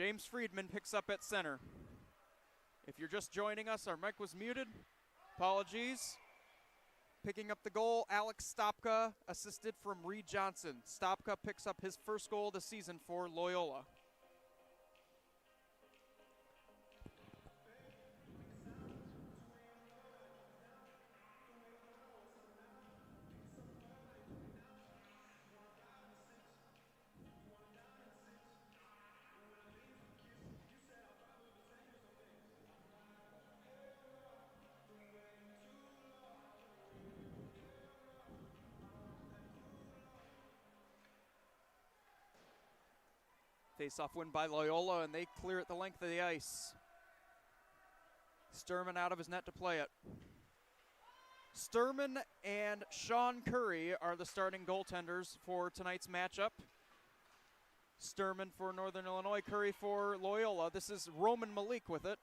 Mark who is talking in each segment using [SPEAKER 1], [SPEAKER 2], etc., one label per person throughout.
[SPEAKER 1] James Friedman picks up at center. If you're just joining us, our mic was muted. Apologies. Picking up the goal, Alex Stopka, assisted from Reed Johnson. Stopka picks up his first goal of the season for Loyola. Face-off win by Loyola, and they clear it the length of the ice. Sturman out of his net to play it. Sturman and Sean Curry are the starting goaltenders for tonight's matchup. Sturman for Northern Illinois, Curry for Loyola. This is Roman Malik with it.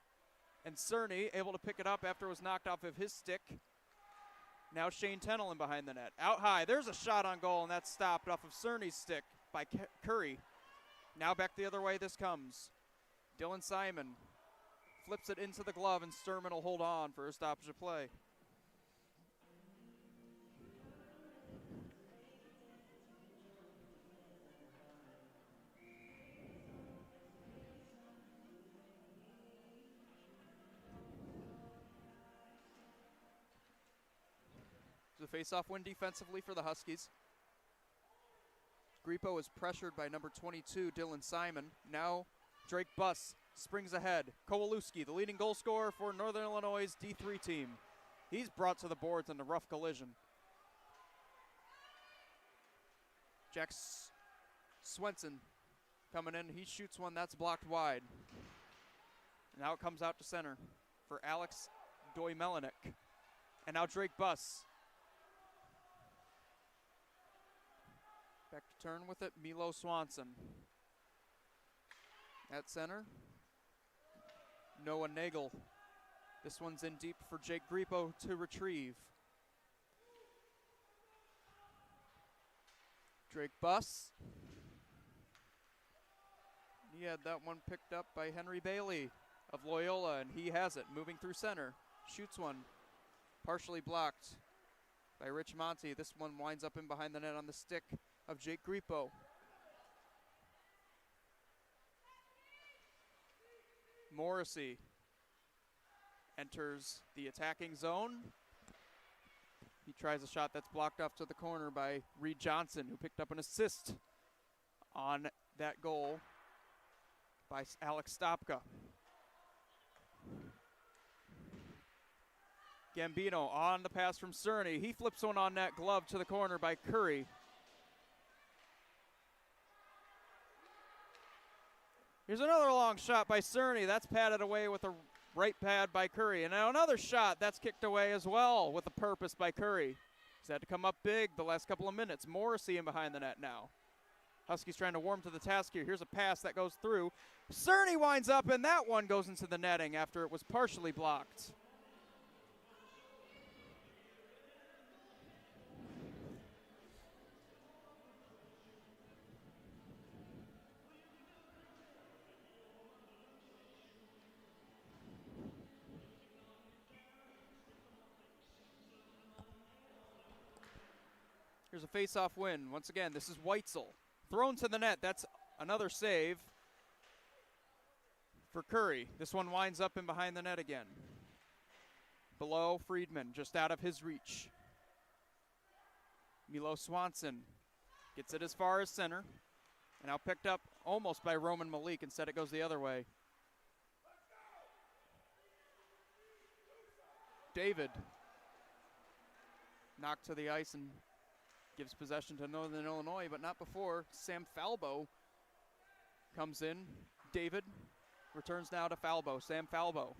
[SPEAKER 1] And Cerny able to pick it up after it was knocked off of his stick. Now Shane Tenelin behind the net. Out high, there's a shot on goal, and that's stopped off of Cerny's stick by Curry. Now back the other way this comes. Dylan Simon flips it into the glove, and Sturman will hold on for a stoppage of play. The face-off win defensively for the Huskies. Griepo is pressured by number 22, Dylan Simon. Now Drake Buss springs ahead. Kowalewski, the leading goal scorer for Northern Illinois' D3 team. He's brought to the boards in a rough collision. Jack Swenson coming in. He shoots one that's blocked wide. Now it comes out to center for Alex Doymelanik. And now Drake Buss. Back to turn with it, Milo Swanson. At center, Noah Nagel. This one's in deep for Jake Griepo to retrieve. Drake Buss. He had that one picked up by Henry Bailey of Loyola, and he has it. Moving through center, shoots one. Partially blocked by Rich Monty. This one winds up in behind the net on the stick of Jake Griepo. Morrissey enters the attacking zone. He tries a shot that's blocked off to the corner by Reed Johnson, who picked up an assist on that goal by Alex Stopka. Gambino on the pass from Cerny. He flips one on that glove to the corner by Curry. Here's another long shot by Cerny. That's padded away with a right pad by Curry. And now another shot that's kicked away as well with a purpose by Curry. He's had to come up big the last couple of minutes. Morrissey in behind the net now. Huskies trying to warm to the task here. Here's a pass that goes through. Cerny winds up, and that one goes into the netting after it was partially blocked. Here's a face-off win. Once again, this is Weitzel. Thrown to the net. That's another save for Curry. This one winds up in behind the net again. Below Friedman, just out of his reach. Milo Swanson gets it as far as center. And now picked up almost by Roman Malik. Instead it goes the other way. David knocked to the ice and gives possession to Northern Illinois, but not before Sam Falbo comes in. David returns now to Falbo. Sam Falbo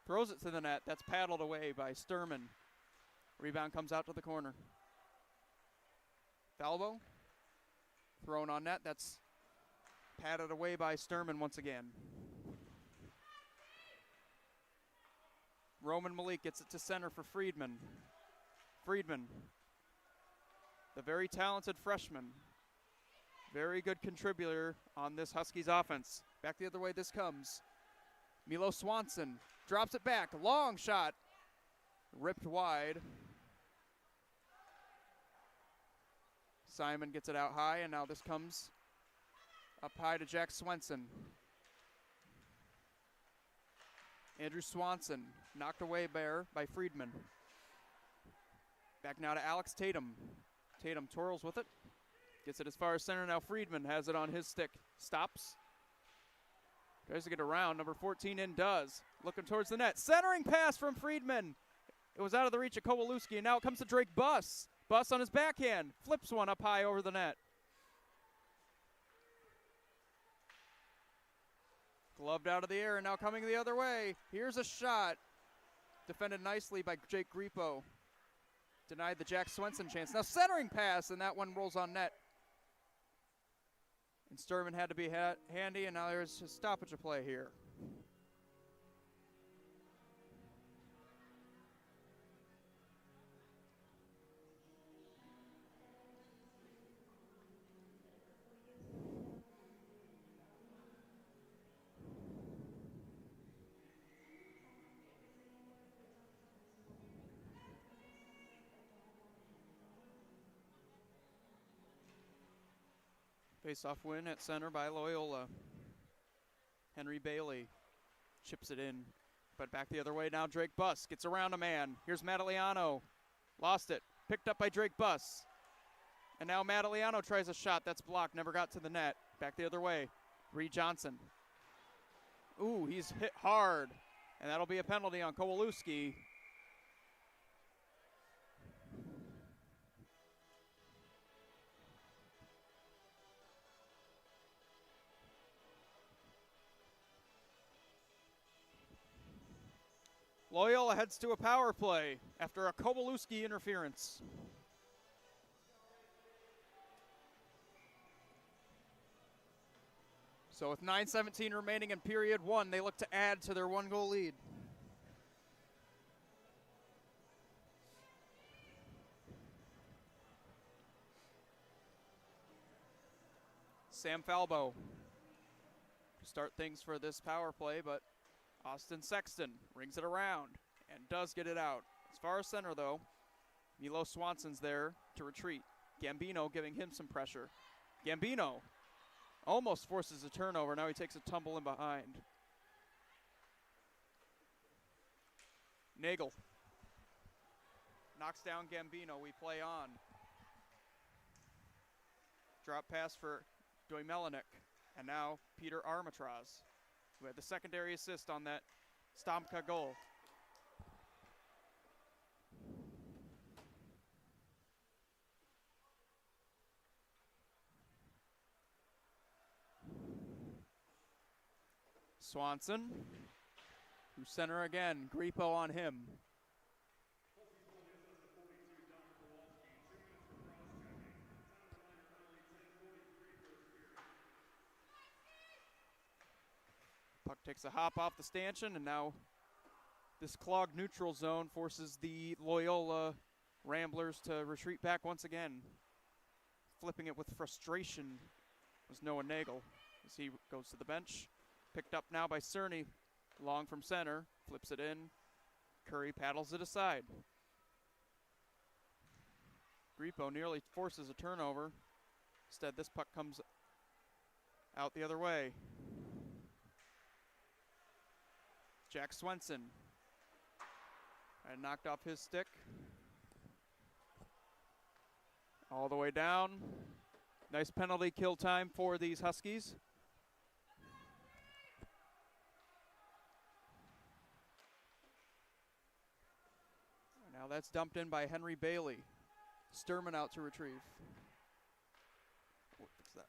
[SPEAKER 1] throws it to the net. That's paddled away by Sturman. Rebound comes out to the corner. Falbo thrown on net. That's padded away by Sturman once again. Roman Malik gets it to center for Friedman. Friedman, the very talented freshman, Very good contributor on this Huskies offense. Back the other way this comes. Milo Swanson drops it back. Long shot. Ripped wide. Simon gets it out high, and now this comes up high to Jack Swenson. Andrew Swanson knocked away there by Friedman. Back now to Alex Tatum. Tatum twirls with it. Gets it as far as center. Now Friedman has it on his stick. Stops. Tries to get around. Number 14 in does. Looking towards the net. Centering pass from Friedman. It was out of the reach of Kowalewski, and now it comes to Drake Buss. Buss on his backhand. Flips one up high over the net. Gloved out of the air, and now coming the other way. Here's a shot. Defended nicely by Jake Griepo. Denied the Jack Swenson chance. Now centering pass, and that one rolls on net. And Sturman had to be handy, and now there's a stoppage of play here. Face-off win at center by Loyola. Henry Bailey chips it in, but back the other way now. Drake Buss gets around a man. Here's Madaliano. Lost it. Picked up by Drake Buss. And now Madaliano tries a shot. That's blocked. Never got to the net. Back the other way. Reed Johnson. Ooh, he's hit hard. And that'll be a penalty on Kowalewski. Loyola heads to a power play after a Kowalewski interference. So with 9:17 remaining in period one, they look to add to their one-goal lead. Sam Falbo to start things for this power play, but Austin Sexton rings it around and does get it out. As far as center, though, Milo Swanson's there to retreat. Gambino giving him some pressure. Gambino almost forces a turnover. Now he takes a tumble in behind. Nagel knocks down Gambino. We play on. Drop pass for Doy Melinek. And now Peter Armatraz, who had the secondary assist on that Stamka goal. Swanson, through center again. Griepo on him. Puck takes a hop off the stanchion, and now this clogged neutral zone forces the Loyola Ramblers to retreat back once again. Flipping it with frustration was Noah Nagel as he goes to the bench. Picked up now by Cerny, long from center, flips it in. Curry paddles it aside. Griepo nearly forces a turnover. Instead, this puck comes out the other way. Jack Swenson. And knocked off his stick. All the way down. Nice penalty kill time for these Huskies. Now that's dumped in by Henry Bailey. Sturman out to retrieve. What's that?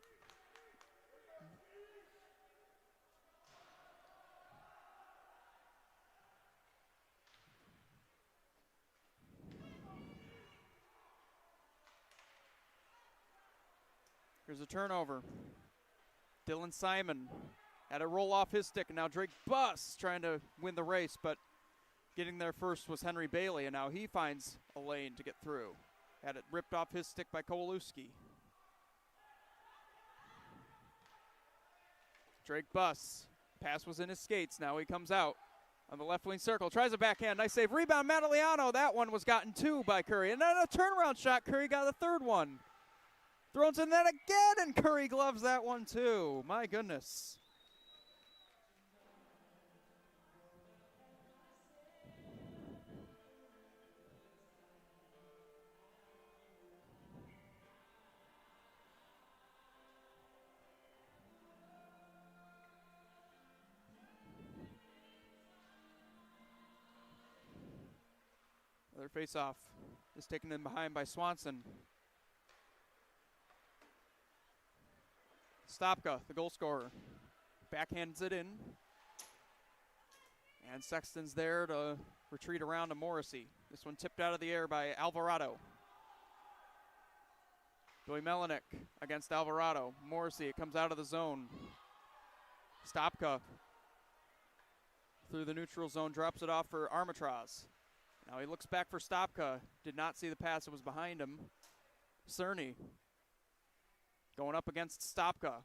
[SPEAKER 1] Here's a turnover. Dylan Simon had a roll off his stick, and now Drake Buss trying to win the race, but getting there first was Henry Bailey, and now he finds a lane to get through. Had it ripped off his stick by Kowalewski. Drake Buss. Pass was in his skates. Now he comes out on the left wing circle. Tries a backhand. Nice save. Rebound, Madaliano. That one was gotten to by Curry. And then a turnaround shot. Curry got the third one. Throws in that again, and Curry gloves that one too. My goodness. Another face-off is taken in behind by Swanson. Stopka, the goal scorer, backhands it in. And Sexton's there to retreat around to Morrissey. This one tipped out of the air by Alvarado. Doimelinek against Alvarado. Morrissey, it comes out of the zone. Stopka through the neutral zone, drops it off for Armatraz. Now he looks back for Stopka. Did not see the pass. It was behind him. Cerny going up against Stopka.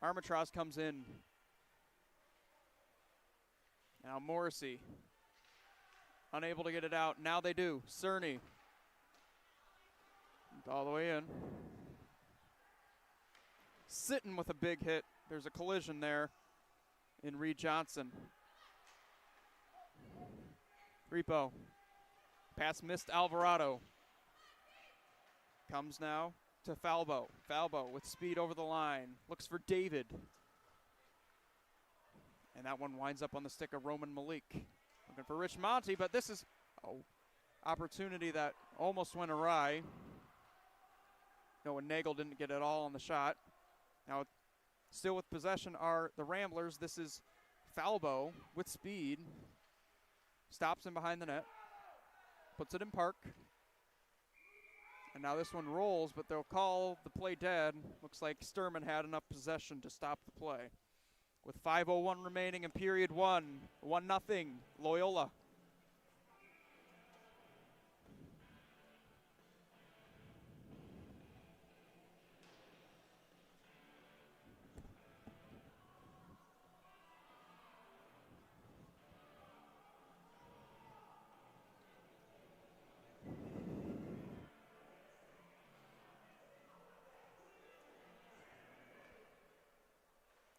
[SPEAKER 1] Armatraz comes in. Now Morrissey unable to get it out. Now they do. Cerny all the way in. Sitting with a big hit. There's a collision there in Reed Johnson. Repo. Pass missed Alvarado. Comes now to Falbo. Falbo with speed over the line. Looks for David. And that one winds up on the stick of Roman Malik. Looking for Rich Monty, but this is opportunity that almost went awry. Noah Nagel didn't get it all on the shot. Now still with possession are the Ramblers. This is Falbo with speed. Stops him behind the net. Puts it in park. And now this one rolls, but they'll call the play dead. Looks like Sturman had enough possession to stop the play. With 5:01 remaining in period one, 1-0, Loyola.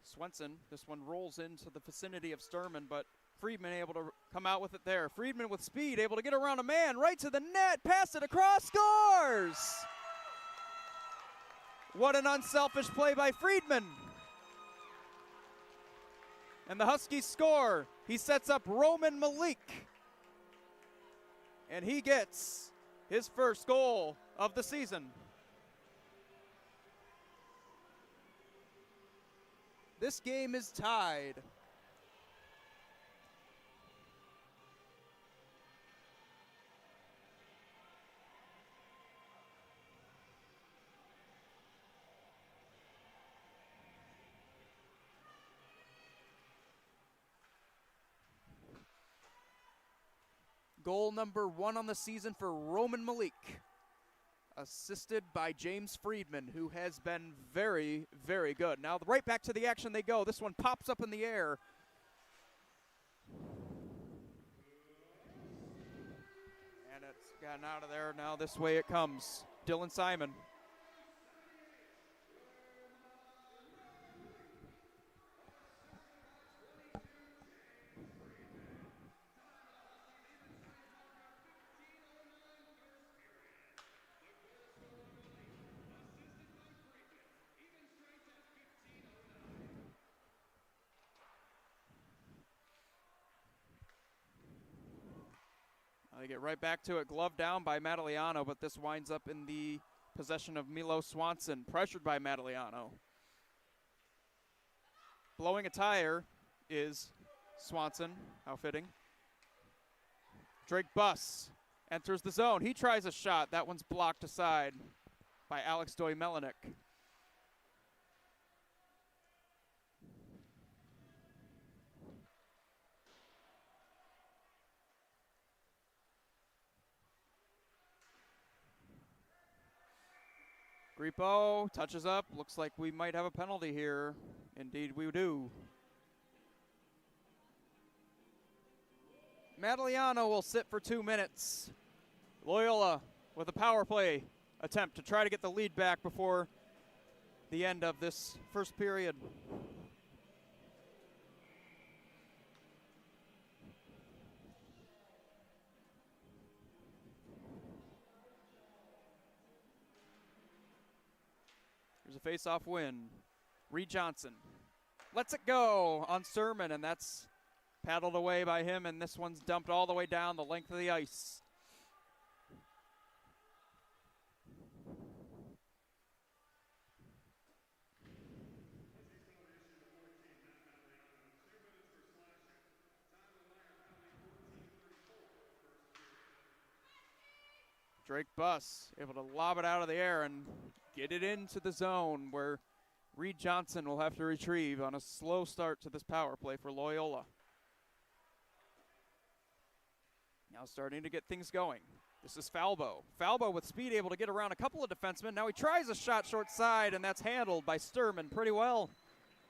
[SPEAKER 1] Swenson, this one rolls into the vicinity of Sturman, but Friedman able to come out with it there. Friedman with speed, able to get around a man, right to the net, pass it across, scores! What an unselfish play by Friedman. And the Huskies score. He sets up Roman Malik. And he gets his first goal of the season. This game is tied. Goal number 1 on the season for Roman Malik, assisted by James Friedman, who has been very, very good. Now right back to the action they go. This one pops up in the air. And it's gotten out of there. Now this way it comes. Dylan Simon. They get right back to it, glove down by Madaliano, but this winds up in the possession of Milo Swanson, pressured by Madaliano. Blowing a tire is Swanson, how fitting. Drake Buss enters the zone. He tries a shot. That one's blocked aside by Alex Doimelinek. Gripo touches up. Looks like we might have a penalty here Indeed we do. Madaliano will sit for 2 minutes. Loyola with a power play attempt to try to get the lead back before the end of this first period. Here's a face-off win. Reed Johnson lets it go on Sermon, and that's paddled away by him, and this one's dumped all the way down the length of the ice. Drake Buss able to lob it out of the air and get it into the zone where Reed Johnson will have to retrieve on a slow start to this power play for Loyola. Now starting to get things going. This is Falbo. Falbo with speed, able to get around a couple of defensemen. Now he tries a shot short side, and that's handled by Sturman pretty well.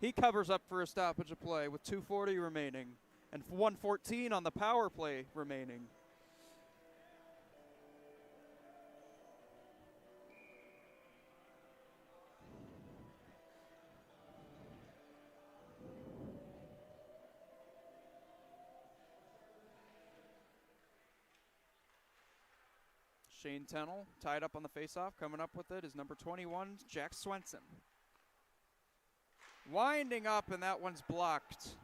[SPEAKER 1] He covers up for a stoppage of play with 2:40 remaining and 1:14 on the power play remaining. Shane Tennell tied up on the faceoff. Coming up with it is number 21, Jack Swenson. Winding up, and that one's blocked.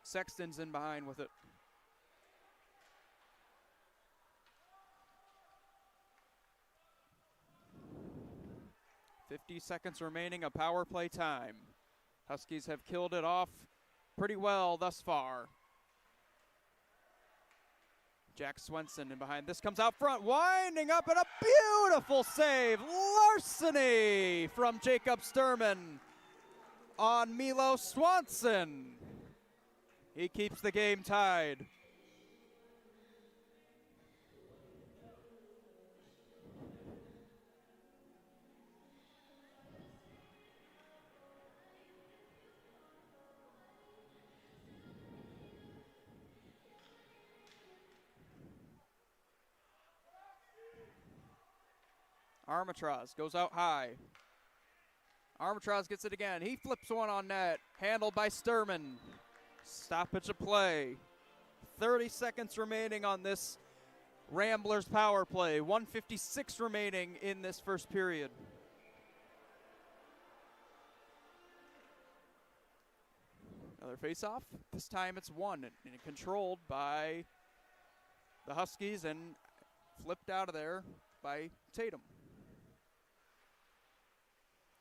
[SPEAKER 1] Sexton's in behind with it. .50 seconds remaining of power play time. Huskies have killed it off pretty well thus far. Jack Swenson in behind. This comes out front, winding up, and a beautiful save. Larceny from Jacob Sturman on Milo Swanson. He keeps the game tied. Armatraz goes out high. Armatraz gets it again. He flips one on net. Handled by Sturman. Stoppage of play. 30 seconds remaining on this Ramblers power play. 1:56 remaining in this first period. Another face-off. This time it's won and controlled by the Huskies and flipped out of there by Tatum.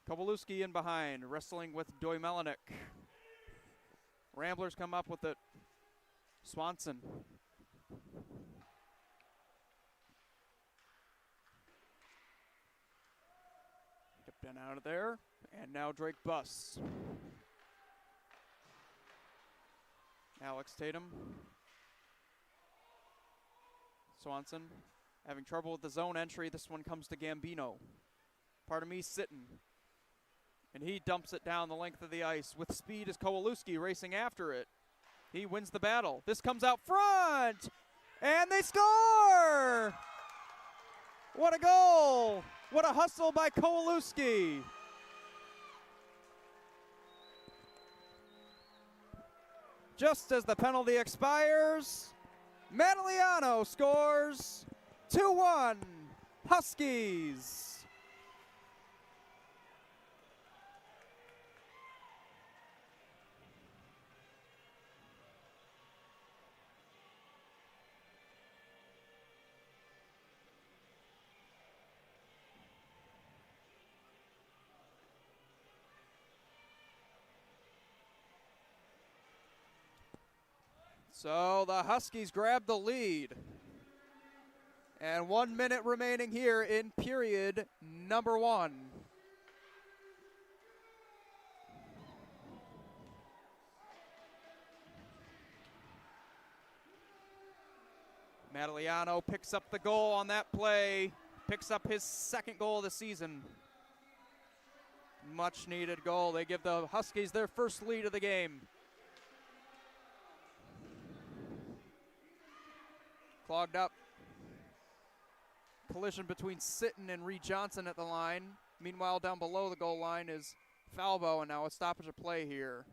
[SPEAKER 1] Kowalewski in behind, wrestling with Doimelinek. Ramblers come up with it. Swanson. Kept in out of there, and now Drake Buss. Alex Tatum. Swanson having trouble with the zone entry. This one comes to Gambino. Part of me sitting. And he dumps it down the length of the ice. With speed is Kowalewski racing after it. He wins the battle. This comes out front. And they score! What a goal! What a hustle by Kowalewski. Just as the penalty expires, Madaliano scores. 2-1 Huskies. So the Huskies grab the lead. And 1 minute remaining here in period number 1. Madaliano picks up the goal on that play, picks up his second goal of the season. Much needed goal. They give the Huskies their first lead of the game. Clogged up. Collision between Sitton and Reed Johnson at the line. Meanwhile, down below the goal line is Falbo, and now a stoppage of play here.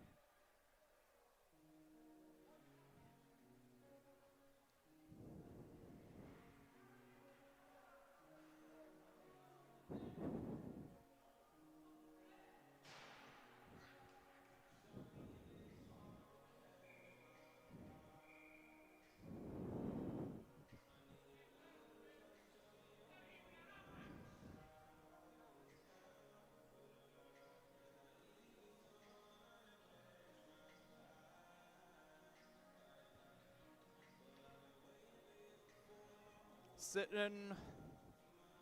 [SPEAKER 1] Sitton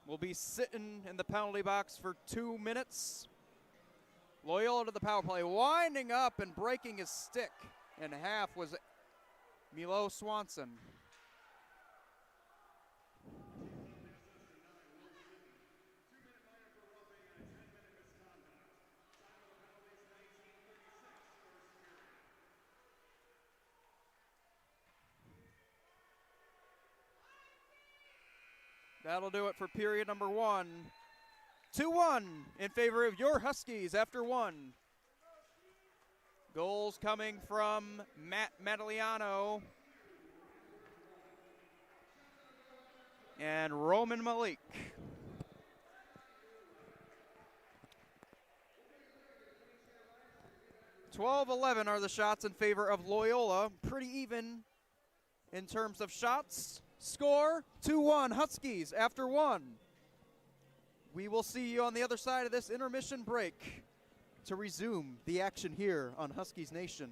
[SPEAKER 1] will be sitting in the penalty box for 2 minutes. Loyola to the power play, winding up and breaking his stick in half was Milo Swanson. That'll do it for period number 1. 2-1 in favor of your Huskies after 1. Goals coming from Matt Madaliano and Roman Malik. (12-11) are the shots in favor of Loyola. Pretty even in terms of shots. Score 2-1 Huskies after 1. We will see you on the other side of this intermission break to resume the action here on Huskies Nation.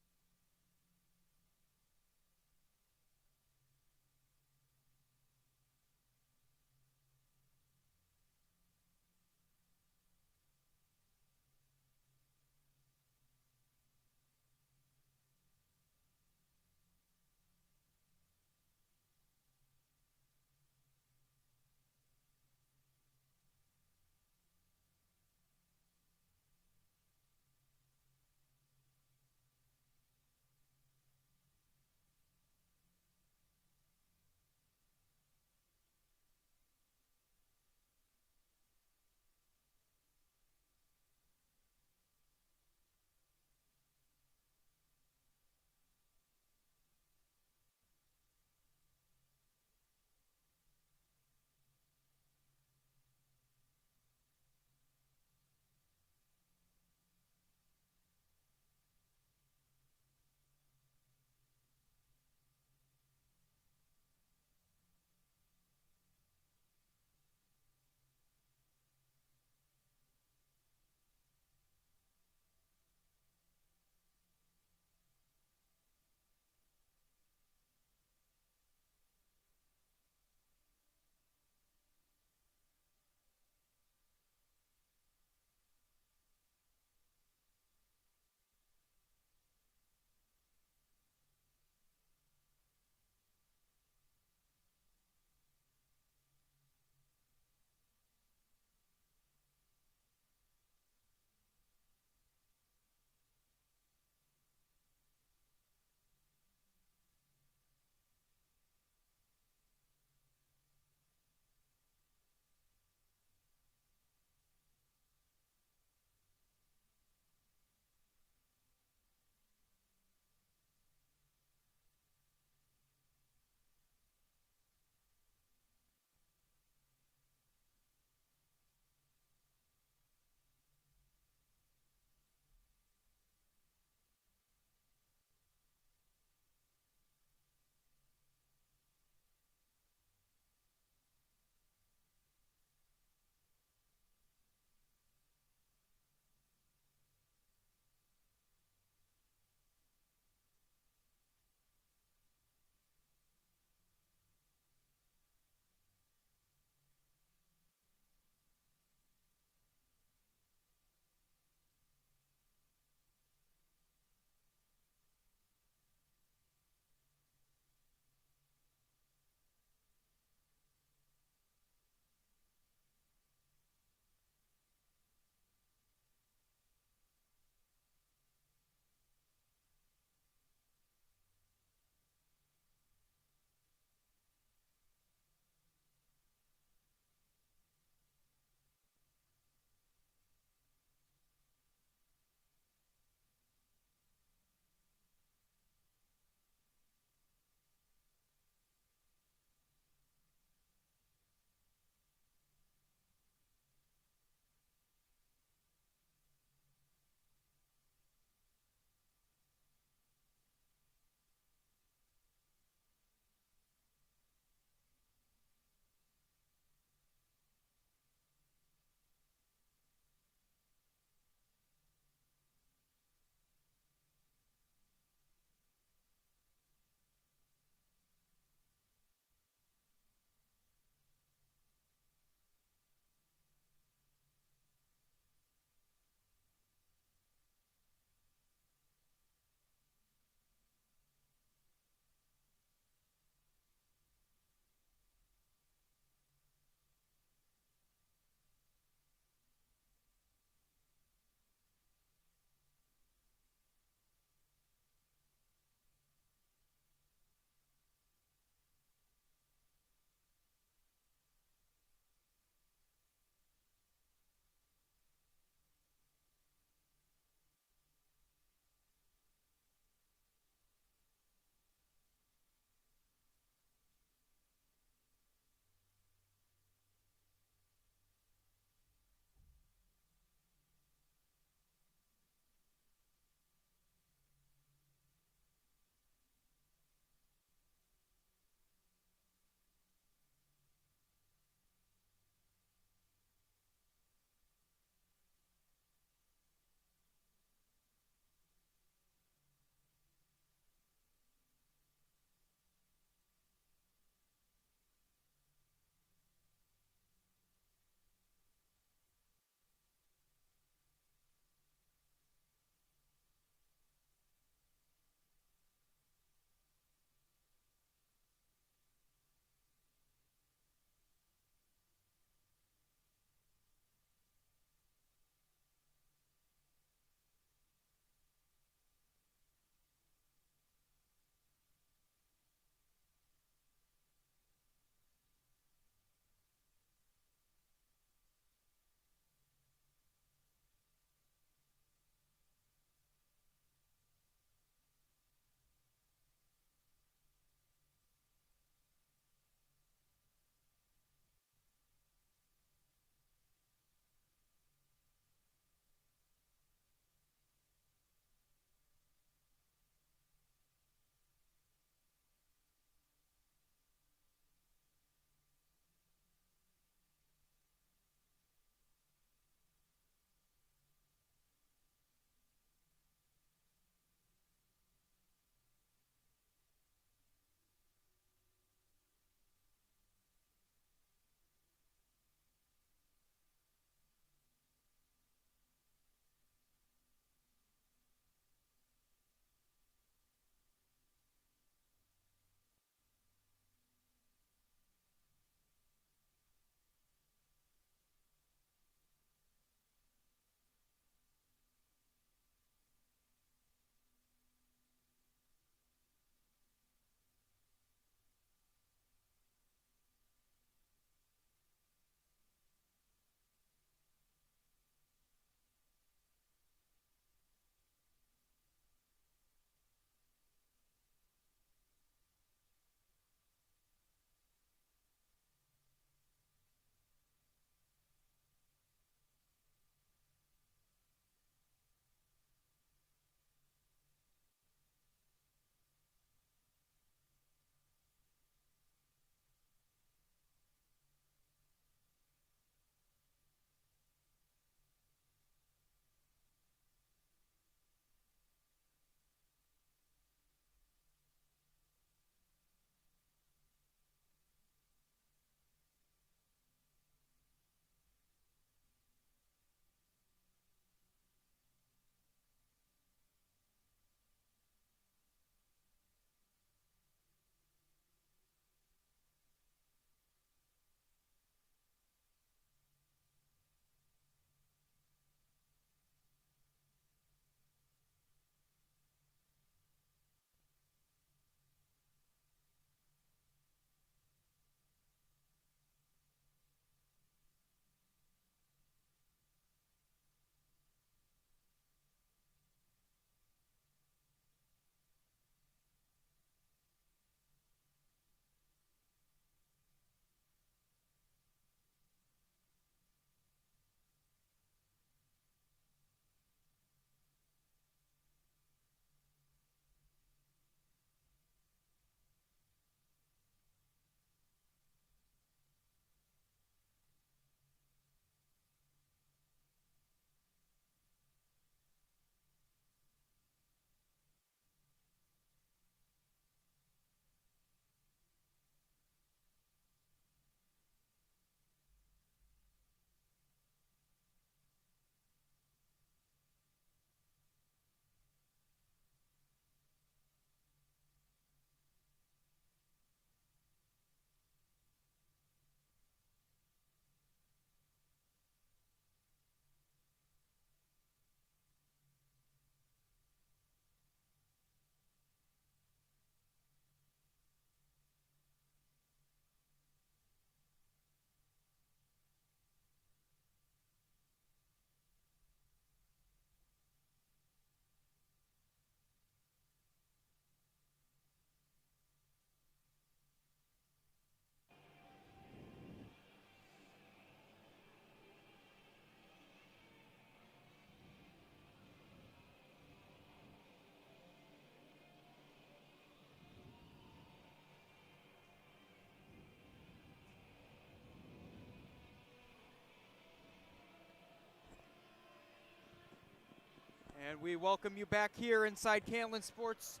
[SPEAKER 1] And we welcome you back here inside Canlan Sports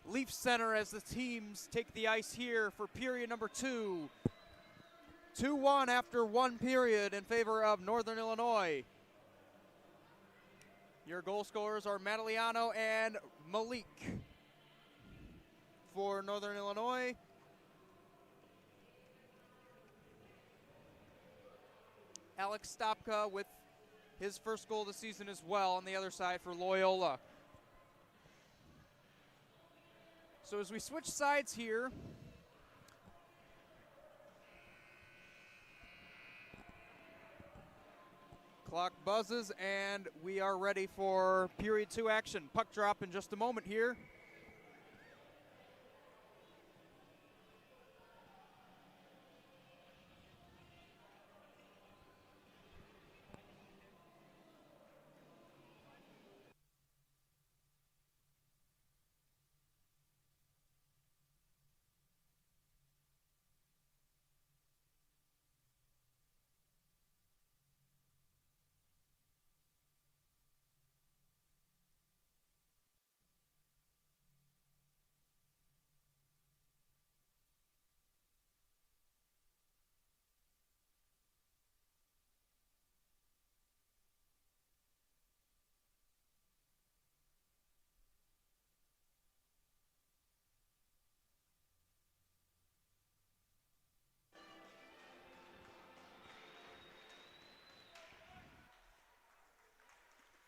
[SPEAKER 1] Leaf Center as the teams take the ice here for period number 2. 2-1 after one period in favor of Northern Illinois. Your goal scorers are Madaliano and Malik for Northern Illinois. Alex Stopka with his first goal of the season as well on the other side for Loyola. So as we switch sides here, clock buzzes and we are ready for period 2 action. Puck drop in just a moment here.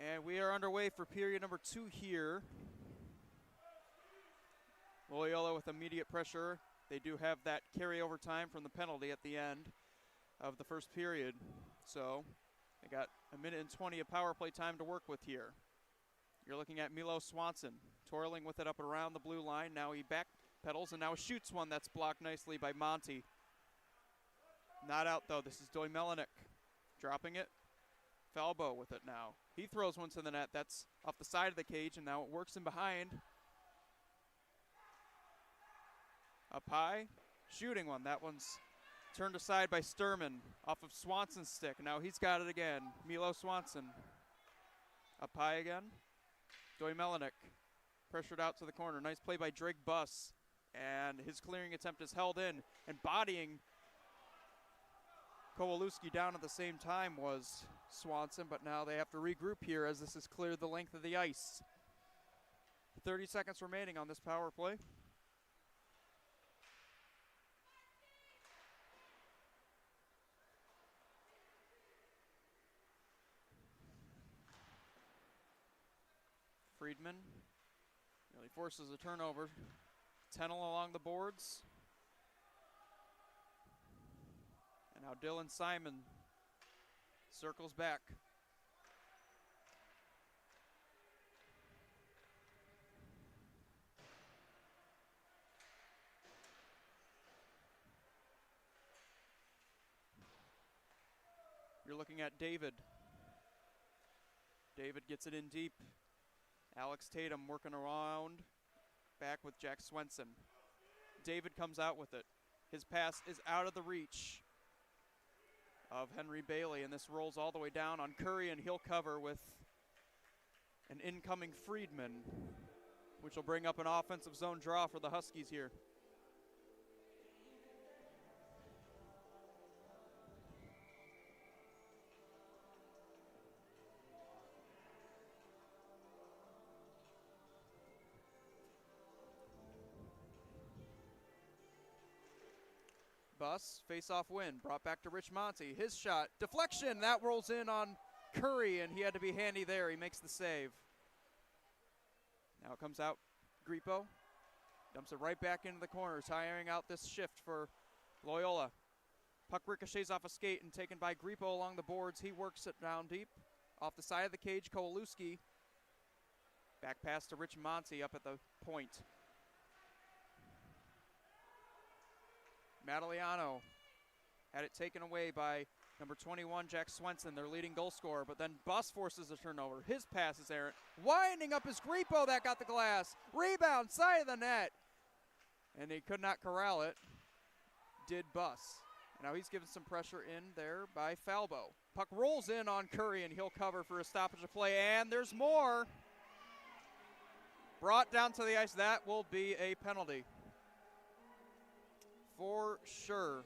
[SPEAKER 1] And we are underway for period number 2 here. Loyola with immediate pressure. They do have that carryover time from the penalty at the end of the first period. So they got a minute and 20 of power play time to work with here. You're looking at Milo Swanson twirling with it up around the blue line. Now he backpedals and now shoots one that's blocked nicely by Monty. Not out though. This is Doy Melinek dropping it. Falbo with it now. He throws one to the net. That's off the side of the cage, and now it works in behind. Up high, shooting one. That one's turned aside by Sturman off of Swanson's stick. Now he's got it again. Milo Swanson. Up high again. Doy Melinek pressured out to the corner. Nice play by Drake Buss. And his clearing attempt is held in, and bodying Kowalewski down at the same time was Swanson, but now they have to regroup here as this has cleared the length of the ice. 30 seconds remaining on this power play. Friedman nearly forces a turnover. Tennell along the boards. And now Dylan Simon circles back. You're looking at David. David gets it in deep. Alex Tatum working around, back with Jack Swenson. David comes out with it. His pass is out of the reach of Henry Bailey, and this rolls all the way down on Curry, and he'll cover with an incoming Friedman, which will bring up an offensive zone draw for the Huskies here. Buss, face-off win, brought back to Rich Monty. His shot, deflection, that rolls in on Curry, and he had to be handy there. He makes the save. Now it comes out, Grippo, dumps it right back into the corner, tiring out this shift for Loyola. Puck ricochets off a skate and taken by Grippo along the boards. He works it down deep. Off the side of the cage, Kowalewski. Back pass to Rich Monty up at the point. Madaliano had it taken away by number 21, Jack Swenson, their leading goal scorer, but then Buss forces a turnover. His pass is errant. Winding up his Grippo, that got the glass. Rebound, side of the net. And he could not corral it. Did Buss. Now he's given some pressure in there by Falbo. Puck rolls in on Curry, and he'll cover for a stoppage of play, and there's more. Brought down to the ice. That will be a penalty. For sure.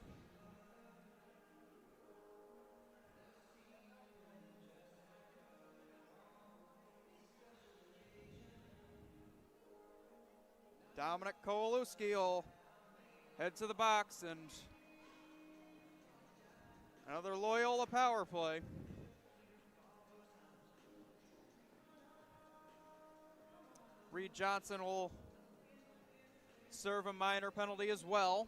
[SPEAKER 1] Dominic Kowalewski will head to the box, and another Loyola power play. Reed Johnson will serve a minor penalty as well.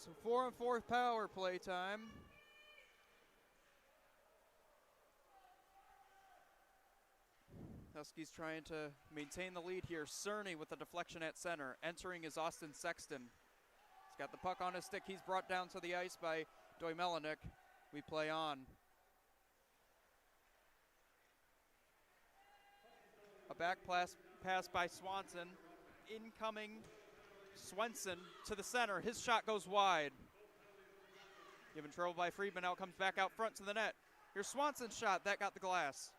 [SPEAKER 1] So 4-on-4 power play time. Huskies trying to maintain the lead here. Cerny with the deflection at center. Entering is Austin Sexton. He's got the puck on his stick. He's brought down to the ice by Doimelenik. We play on. A back pass by Swanson. Incoming Swenson to the center. His shot goes wide. Given trouble by Friedman. Now comes back out front to the net. Here's Swanson's shot. That got the glass.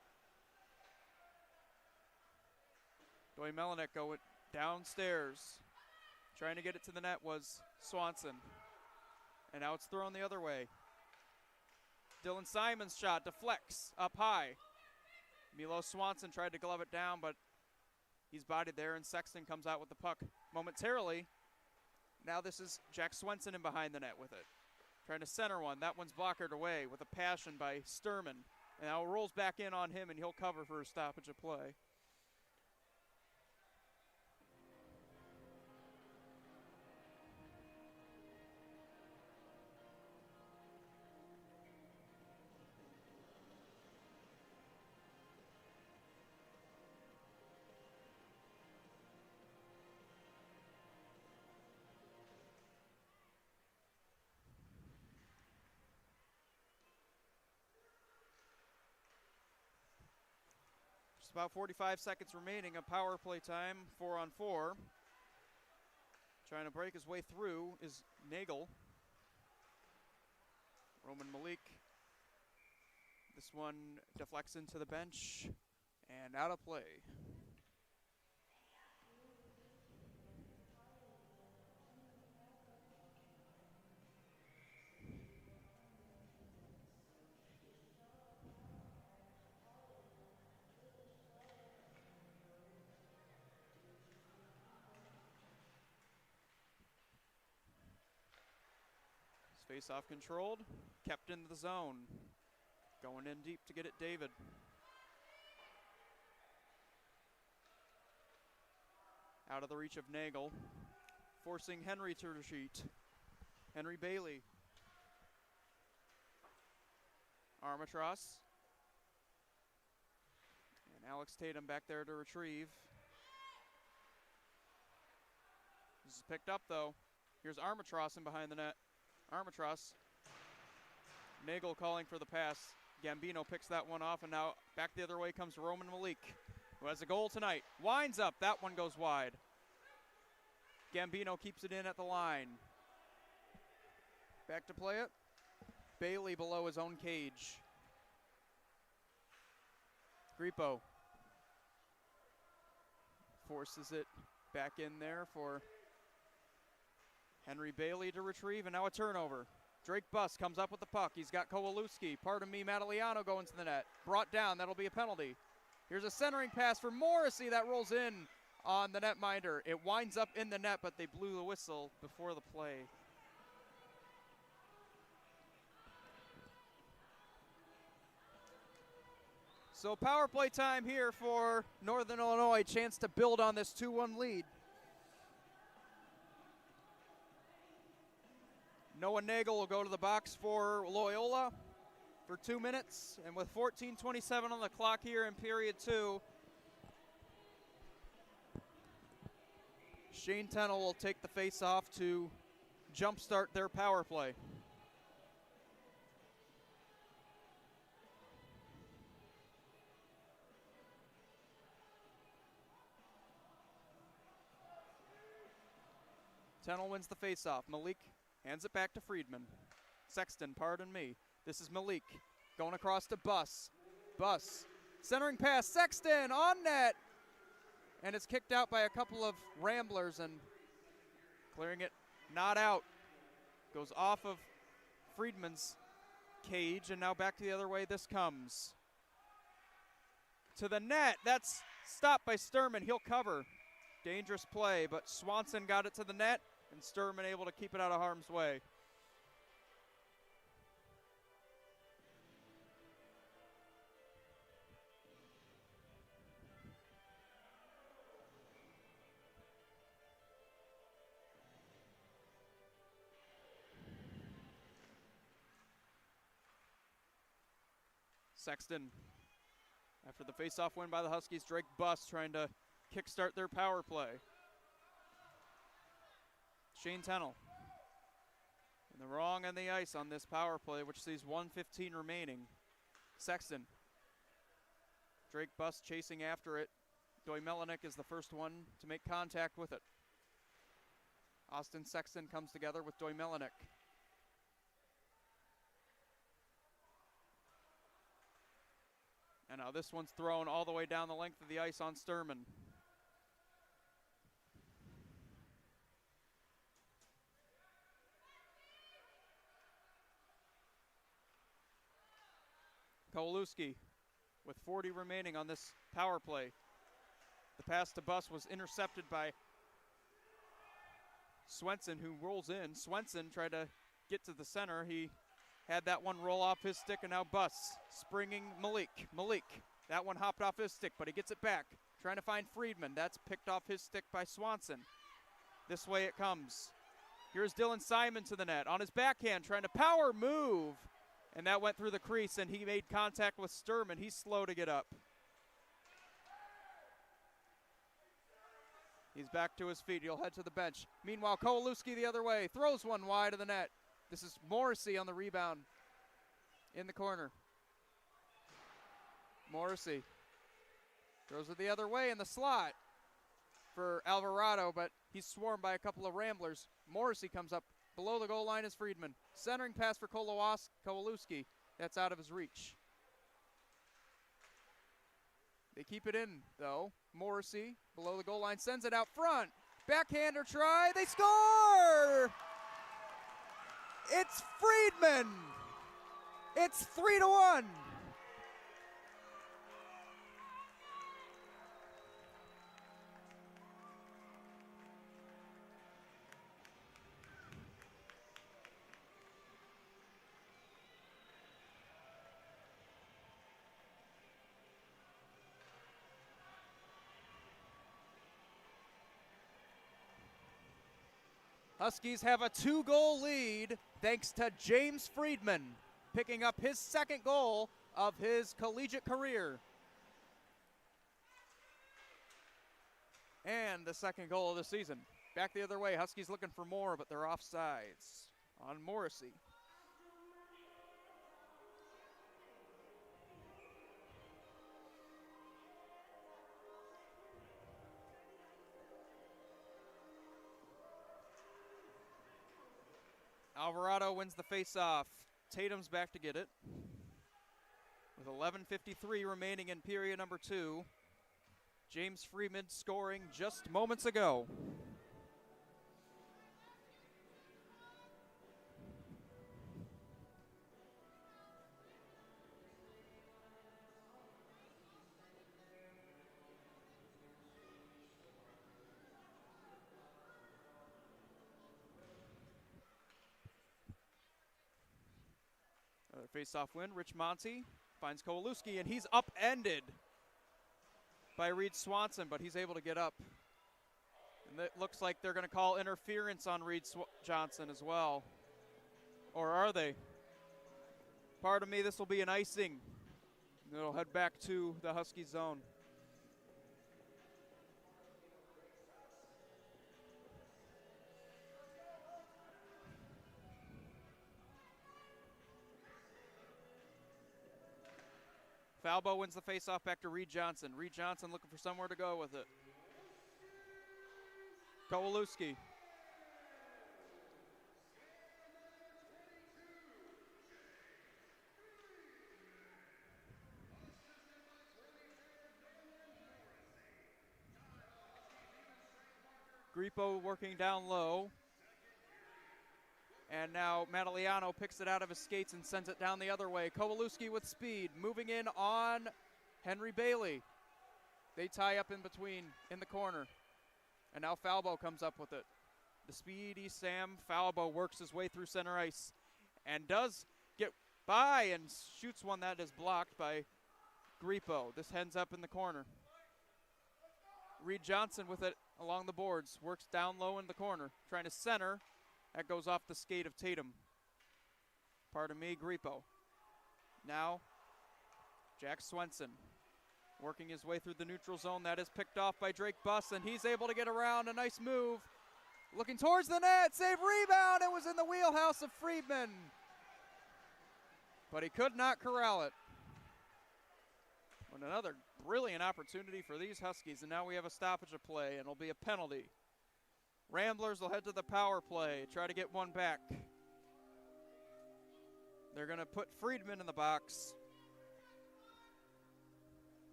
[SPEAKER 1] Doimelenik going downstairs. Trying to get it to the net was Swanson. And now it's thrown the other way. Dylan Simon's shot deflects up high. Milo Swanson tried to glove it down, but he's bodied there, and Sexton comes out with the puck momentarily. Now this is Jack Swenson in behind the net with it. Trying to center one. That one's blockered away with a passion by Sturman. And now it rolls back in on him, and he'll cover for a stoppage of play. About 45 seconds remaining of power play time, 4-on-4. Trying to break his way through is Nagel. Roman Malik. This one deflects into the bench and out of play. Face-off controlled, kept in the zone. Going in deep to get it, David. Out of the reach of Nagel. Forcing Henry to retreat. Henry Bailey. Armatros. And Alex Tatum back there to retrieve. This is picked up though. Here's Armatros in behind the net. Armatros. Nagel calling for the pass. Gambino picks that one off, and now back the other way comes Roman Malik, who has a goal tonight. Winds up. That one goes wide. Gambino keeps it in at the line. Back to play it. Bailey below his own cage. Grippo forces it back in there for Henry Bailey to retrieve, and now a turnover. Drake Buss comes up with the puck. He's got Kowalewski. Pardon me, Madaliano going to the net. Brought down. That'll be a penalty. Here's a centering pass for Morrissey. That rolls in on the netminder. It winds up in the net, but they blew the whistle before the play. So power play time here for Northern Illinois. Chance to build on this 2-1 lead. Noah Nagel will go to the box for Loyola for 2 minutes. And with 14:27 on the clock here in period 2, Shane Tennell will take the face-off to jumpstart their power play. Tennell wins the faceoff. Malik hands it back to Friedman. Sexton, pardon me. This is Malik going across to Buss. Buss, centering pass. Sexton on net. And it's kicked out by a couple of Ramblers and clearing it, not out. Goes off of Friedman's cage and now back to the other way this comes. To the net. That's stopped by Sturman. He'll cover. Dangerous play, but Swanson got it to the net and Sturman able to keep it out of harm's way. Sexton, after the faceoff win by the Huskies, Drake Buss trying to kickstart their power play. Shane Tennell in the wrong on the ice on this power play, which sees 1:15 remaining. Sexton, Drake Buss chasing after it. Doimelinek is the first one to make contact with it. Austin Sexton comes together with Doimelinek. And now this one's thrown all the way down the length of the ice on Sturman. Kowalewski with 40 remaining on this power play. The pass to Buss was intercepted by Swenson, who rolls in. Swenson tried to get to the center. He had that one roll off his stick, and now Buss springing Malik. That one hopped off his stick, but he gets it back. Trying to find Friedman. That's picked off his stick by Swanson. This way it comes. Here's Dylan Simon to the net. On his backhand, trying to power move. And that went through the crease, and he made contact with Sturman. He's slow to get up. He's back to his feet. He'll head to the bench. Meanwhile, Kowalewski the other way. Throws one wide of the net. This is Morrissey on the rebound in the corner. Morrissey throws it the other way in the slot for Alvarado, but he's swarmed by a couple of Ramblers. Morrissey comes up. Below the goal line is Friedman. Centering pass for Kowalewski. That's out of his reach. They keep it in, though. Morrissey, below the goal line, sends it out front. Backhander try. They score! It's Friedman. It's 3-1. Huskies have a 2-goal lead thanks to James Friedman, picking up his second goal of his collegiate career. And the second goal of the season. Back the other way, Huskies looking for more, but they're offsides on Morrissey. Alvarado wins the face-off. Tatum's back to get it. With 11:53 remaining in period number 2. James Friedman scoring just moments ago. Another face-off win. Rich Monty finds Kowalewski, and he's upended by Reed Swanson, but he's able to get up. And it looks like they're going to call interference on Reed Johnson as well. Or are they? Pardon me, this will be an icing. It'll head back to the Husky zone. Falbo wins the faceoff back to Reed Johnson. Reed Johnson looking for somewhere to go with it. Kowalewski. Grippo working down low. And now Madaliano picks it out of his skates and sends it down the other way. Kowalewski with speed, moving in on Henry Bailey. They tie up in between in the corner. And now Falbo comes up with it. The speedy Sam Falbo works his way through center ice and does get by and shoots one that is blocked by Grippo. This ends up in the corner. Reed Johnson with it along the boards, works down low in the corner, trying to center. That goes off the skate of Tatum. Pardon me, Grippo. Now, Jack Swenson working his way through the neutral zone. That is picked off by Drake Buss, and he's able to get around. A nice move. Looking towards the net, save, rebound. It was in the wheelhouse of Friedman. But he could not corral it. But another brilliant opportunity for these Huskies, and now we have a stoppage of play, and it'll be a penalty. Ramblers will head to the power play, try to get one back. They're going to put Friedman in the box.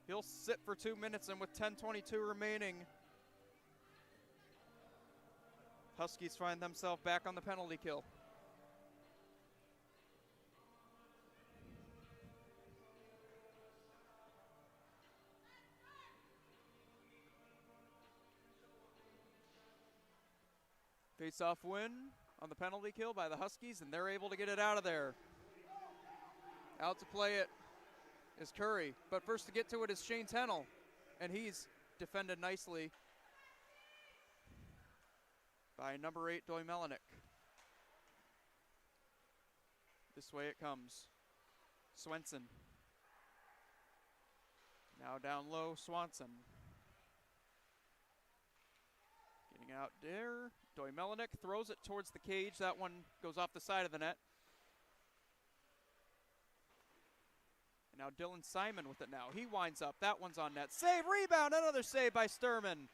[SPEAKER 1] He'll sit for 2 minutes, and with 10:22 remaining, Huskies find themselves back on the penalty kill. Face-off win on the penalty kill by the Huskies, and they're able to get it out of there. Out to play it is Curry, but first to get to it is Shane Tennell, and he's defended nicely by number 8, Doy Melanek. This way it comes. Swenson. Now down low, Swanson. Getting out there. Doy Melanek throws it towards the cage. That one goes off the side of the net. And now Dylan Simon with it now. He winds up. That one's on net. Save, rebound, another save by Sturman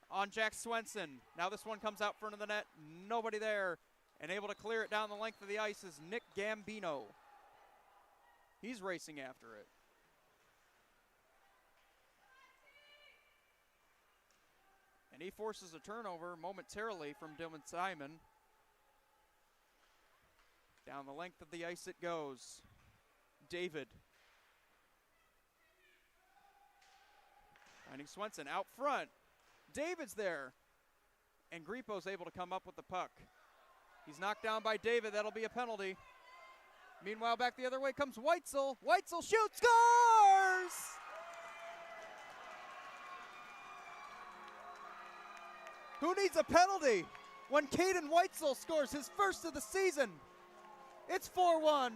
[SPEAKER 1] on Jack Swenson. Now this one comes out front of the net. Nobody there. And able to clear it down the length of the ice is Nick Gambino. He's racing after it. And he forces a turnover momentarily from Dylan Simon. Down the length of the ice it goes. David. Finding Swenson out front. David's there. And Grippo's able to come up with the puck. He's knocked down by David. That'll be a penalty. Meanwhile, back the other way comes Weitzel. Weitzel shoots, scores! Who needs a penalty when Caden Weitzel scores his first of the season? It's 4-1.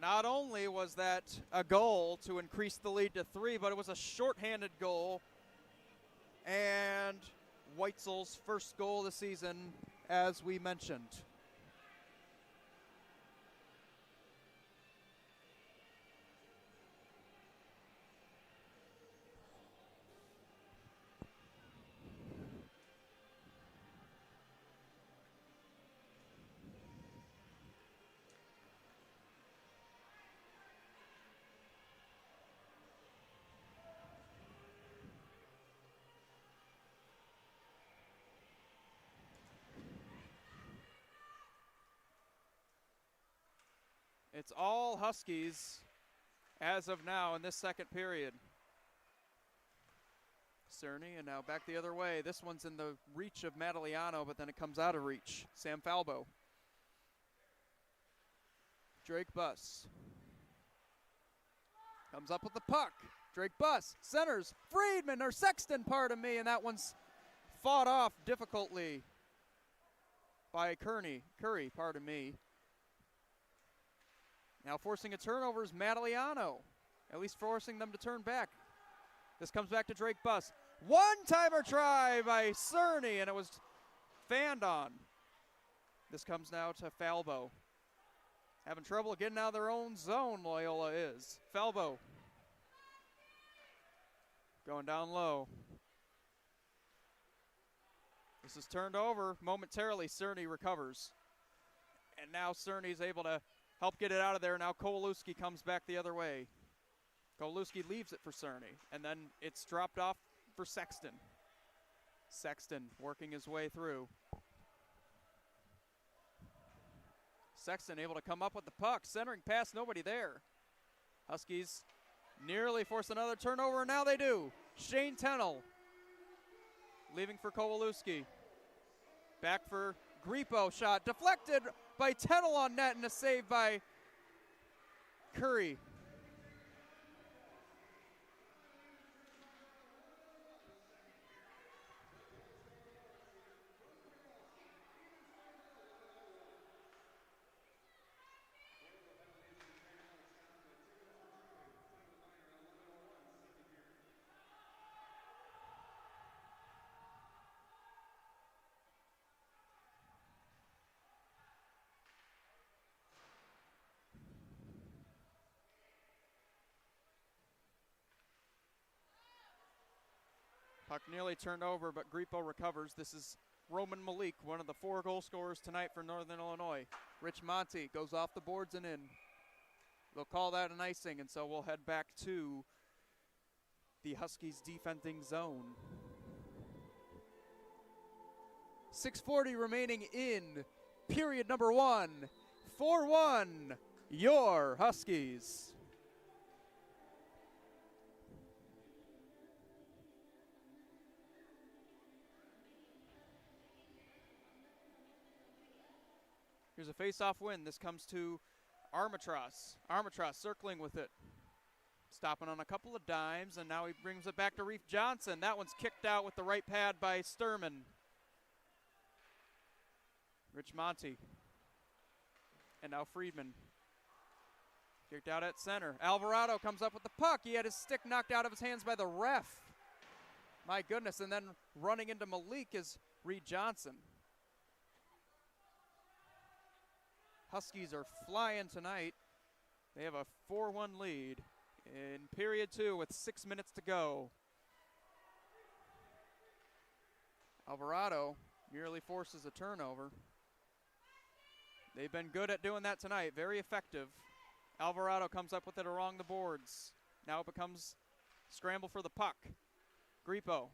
[SPEAKER 1] Not only was that a goal to increase the lead to 3, but it was a shorthanded goal. And Weitzel's first goal of the season, as we mentioned. It's all Huskies as of now in this second period. Cerny, and now back the other way. This one's in the reach of Madaliano, but then it comes out of reach. Sam Falbo. Drake Buss comes up with the puck. Drake Buss centers. Friedman, or Sexton, pardon me, and that one's fought off difficultly by Curry, pardon me. Now forcing a turnover is Madaliano, at least forcing them to turn back. This comes back to Drake Buss. One-timer try by Cerny, and it was fanned on. This comes now to Falbo. Having trouble getting out of their own zone, Loyola is. Falbo going down low. This is turned over momentarily. Cerny recovers. And now Cerny's able to help get it out of there. Now Kowalewski comes back the other way. Kowalewski leaves it for Cerny. And then it's dropped off for Sexton. Sexton working his way through. Sexton able to come up with the puck. Centering pass, nobody there. Huskies nearly force another turnover, and now they do. Shane Tennell leaving for Kowalewski. Back for Gripo, shot deflected by Tennell on net, and a save by Curry. Puck nearly turned over, but Gripo recovers. This is Roman Malik, one of the 4 goal scorers tonight for Northern Illinois. Rich Monty goes off the boards and in. They'll call that an icing, and so we'll head back to the Huskies defending zone. 6:40 remaining in period number 1. 4-1, your Huskies. Here's a face-off win. This comes to Armatros. Armatros circling with it. Stopping on a couple of dimes, and now he brings it back to Reef Johnson. That one's kicked out with the right pad by Sturman. Rich Monty. And now Friedman. Kicked out at center. Alvarado comes up with the puck. He had his stick knocked out of his hands by the ref. My goodness, and then running into Malik is Reed Johnson. Huskies are flying tonight. They have a 4-1 lead in period 2 with 6 minutes to go. Alvarado nearly forces a turnover. They've been good at doing that tonight, very effective. Alvarado comes up with it along the boards. Now it becomes scramble for the puck. Gripo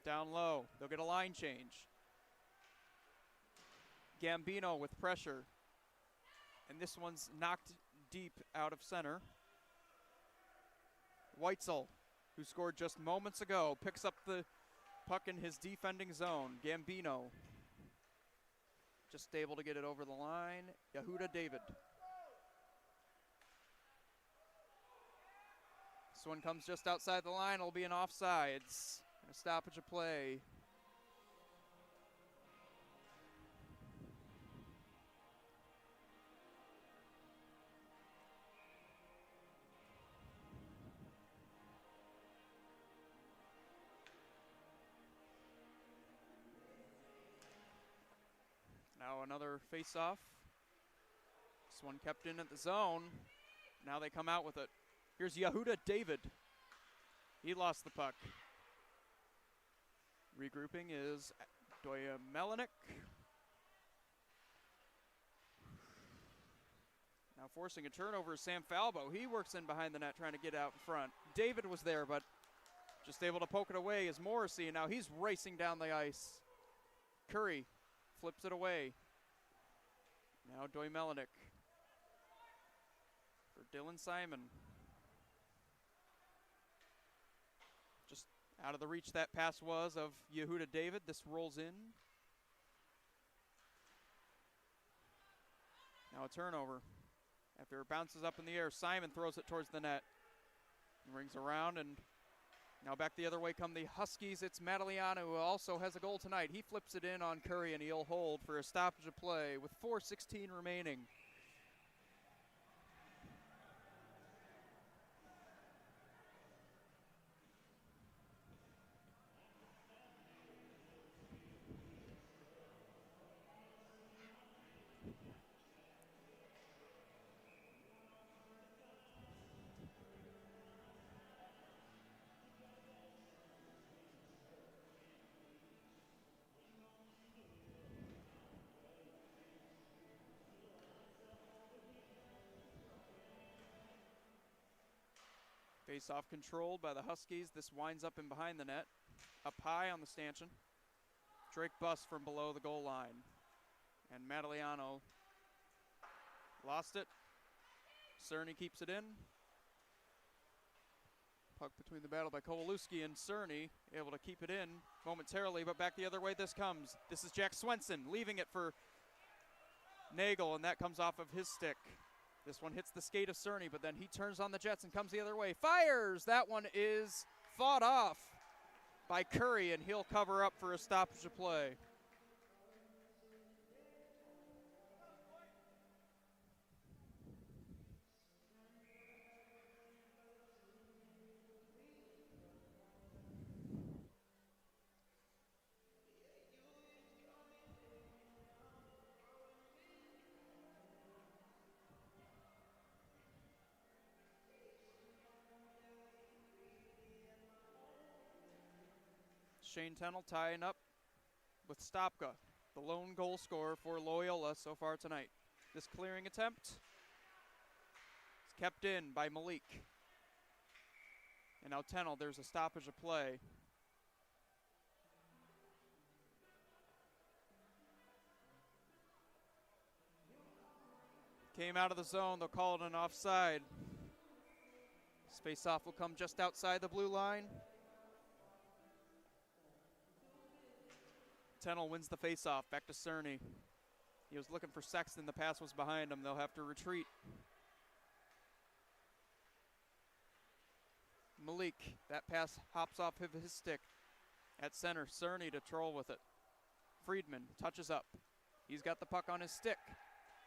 [SPEAKER 1] down low. They'll get a line change. Gambino with pressure. And this one's knocked deep out of center. Weitzel, who scored just moments ago, picks up the puck in his defending zone. Gambino just able to get it over the line. Yehuda David. This one comes just outside the line. It'll be an offsides. A stoppage of play. Now another face-off. This one kept in at the zone. Now they come out with it. Here's Yehuda David. He lost the puck. Regrouping is Doya Melinek. Now forcing a turnover is Sam Falbo. He works in behind the net trying to get out in front. David was there, but just able to poke it away is Morrissey. Now he's racing down the ice. Curry flips it away. Now Doy Melinek for Dylan Simon. Just Out of the reach that pass was of Yehuda David. This rolls in. Now a turnover. After it bounces up in the air, Simon throws it towards the net. Rings around, and now back the other way come the Huskies. It's Madaliano, who also has a goal tonight. He flips it in on Curry, and he'll hold for a stoppage of play with 4:16 remaining. Face-off controlled by the Huskies. This winds up in behind the net. Up high on the stanchion. Drake Buss from below the goal line. And Madaliano lost it. Cerny keeps it in. Puck between the battle by Kowalewski and Cerny, able to keep it in momentarily, but back the other way this comes. This is Jack Swenson leaving it for Nagel, and that comes off of his stick. This one hits the skate of Cerny, but then he turns on the Jets and comes the other way. Fires! That one is fought off by Curry, and he'll cover up for a stoppage of play. Shane Tennell tying up with Stopka, the lone goal scorer for Loyola so far tonight. This clearing attempt is kept in by Malik. And now Tennell, there's a stoppage of play. Came out of the zone, they'll call it an offside. Face-off will come just outside the blue line. Tennell wins the face-off, back to Cerny. He was looking for Sexton, the pass was behind him. They'll have to retreat. Malik, that pass hops off of his stick. At center, Cerny to troll with it. Friedman touches up. He's got the puck on his stick.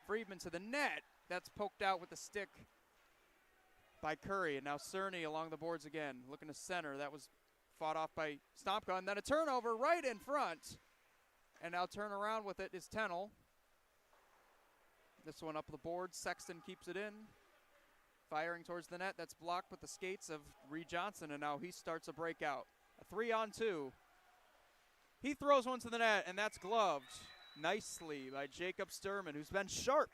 [SPEAKER 1] Friedman to the net. That's poked out with the stick by Curry. And now Cerny along the boards again, looking to center. That was fought off by Stompka. And then a turnover right in front. And now turn around with it is Tennell. This one up the board. Sexton keeps it in. Firing towards the net. That's blocked with the skates of Reed Johnson. And now he starts a breakout. A 3-on-2. He throws one to the net, and that's gloved nicely by Jacob Sturman, who's been sharp.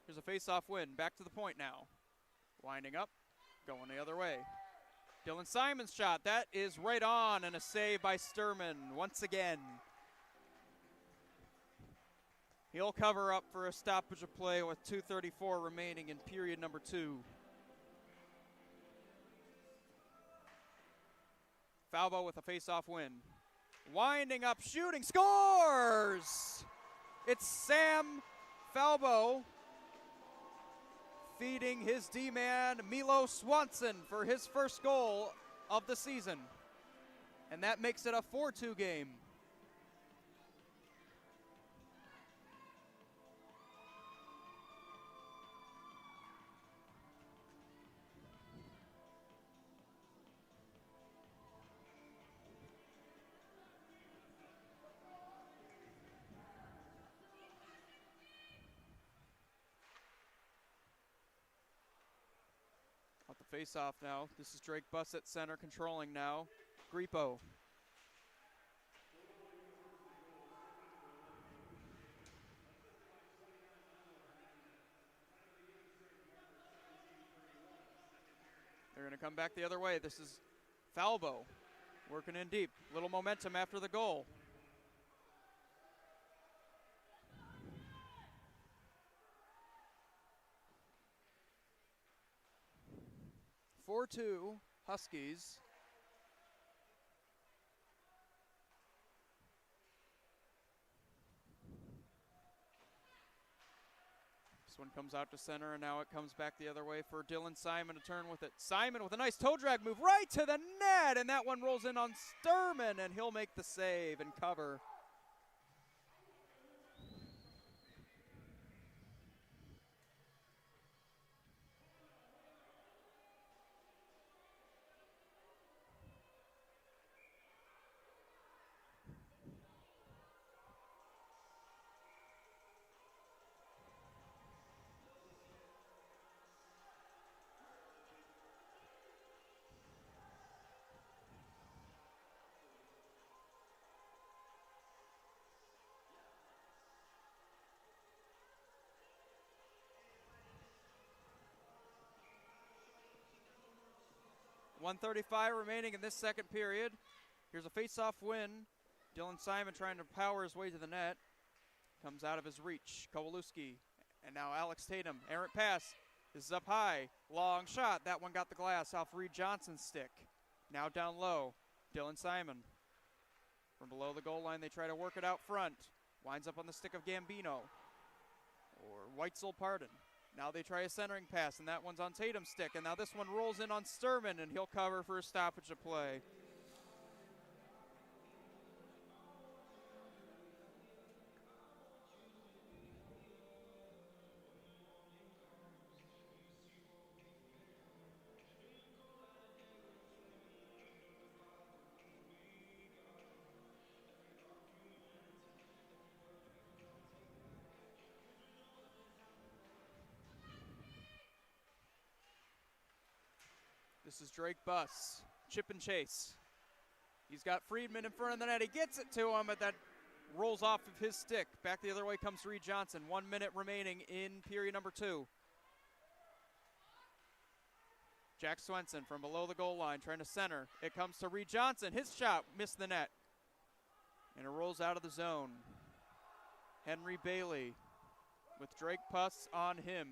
[SPEAKER 1] Here's a face-off win. Back to the point now. Winding up, going the other way. Dylan Simon's shot. That is right on, and a save by Sturman once again. He'll cover up for a stoppage of play with 2:34 remaining in period number 2. Falbo with a face-off win. Winding up, shooting, scores! It's Sam Falbo feeding his D-man, Milo Swanson, for his first goal of the season. And that makes it a 4-2 game. Face-off now. This is Drake Buss at center, controlling now. Grippo. They're going to come back the other way. This is Falbo working in deep. Little momentum after the goal. (4-2) Huskies. This one comes out to center, and now it comes back the other way for Dylan Simon to turn with it. Simon with a nice toe drag move right to the net, and that one rolls in on Sturman, and he'll make the save and cover. .135 remaining in this second period. Here's a face-off win. Dylan Simon trying to power his way to the net. Comes out of his reach. Kowalewski. And now Alex Tatum. Errant pass. This is up high. Long shot. That one got the glass off Reed Johnson's stick. Now down low. Dylan Simon. From below the goal line, they try to work it out front. Winds up on the stick of Gambino. Or Weitzel, pardon. Now they try a centering pass, and that one's on Tatum's stick. And now this one rolls in on Sturman, and he'll cover for a stoppage of play. This is Drake Buss, chip and chase. He's got Friedman in front of the net. He gets it to him, but that rolls off of his stick. Back the other way comes Reed Johnson. 1 minute remaining in period number 2. Jack Swenson from below the goal line trying to center. It comes to Reed Johnson. His shot missed the net. And it rolls out of the zone. Henry Bailey with Drake Buss on him.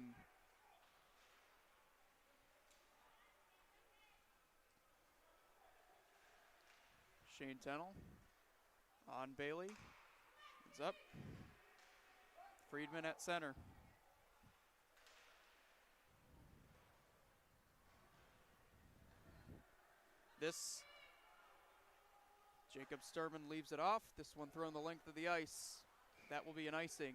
[SPEAKER 1] Shane Tennell on Bailey. It's up. Friedman at center. This, Jacob Sturman leaves it off. This one thrown the length of the ice. That will be an icing.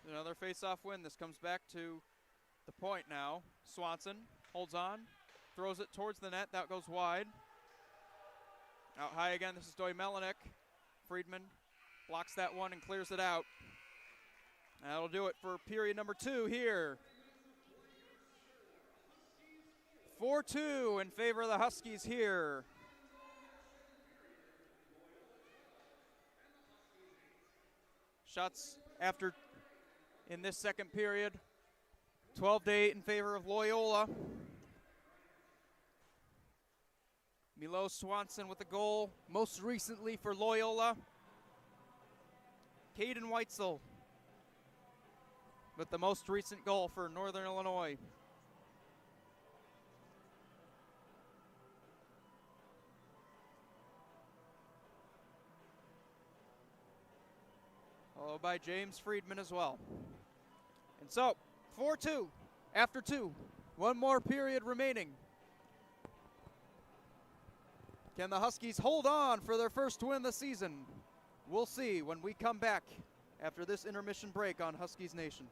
[SPEAKER 1] Another face-off win. This comes back to the point now. Swanson holds on, throws it towards the net. That goes wide. Out high again. This is Doy Melinek. Friedman blocks that one and clears it out. That'll do it for period number 2 here. 4-2 in favor of the Huskies here. Shots after in this second period, 12-8 in favor of Loyola. Milo Swanson with the goal, most recently for Loyola. Caden Weitzel with the most recent goal for Northern Illinois. Followed by James Friedman as well. And so, 4-2 after 2. One more period remaining. Can the Huskies hold on for their first win of the season? We'll see when we come back after this intermission break on Huskies Nation.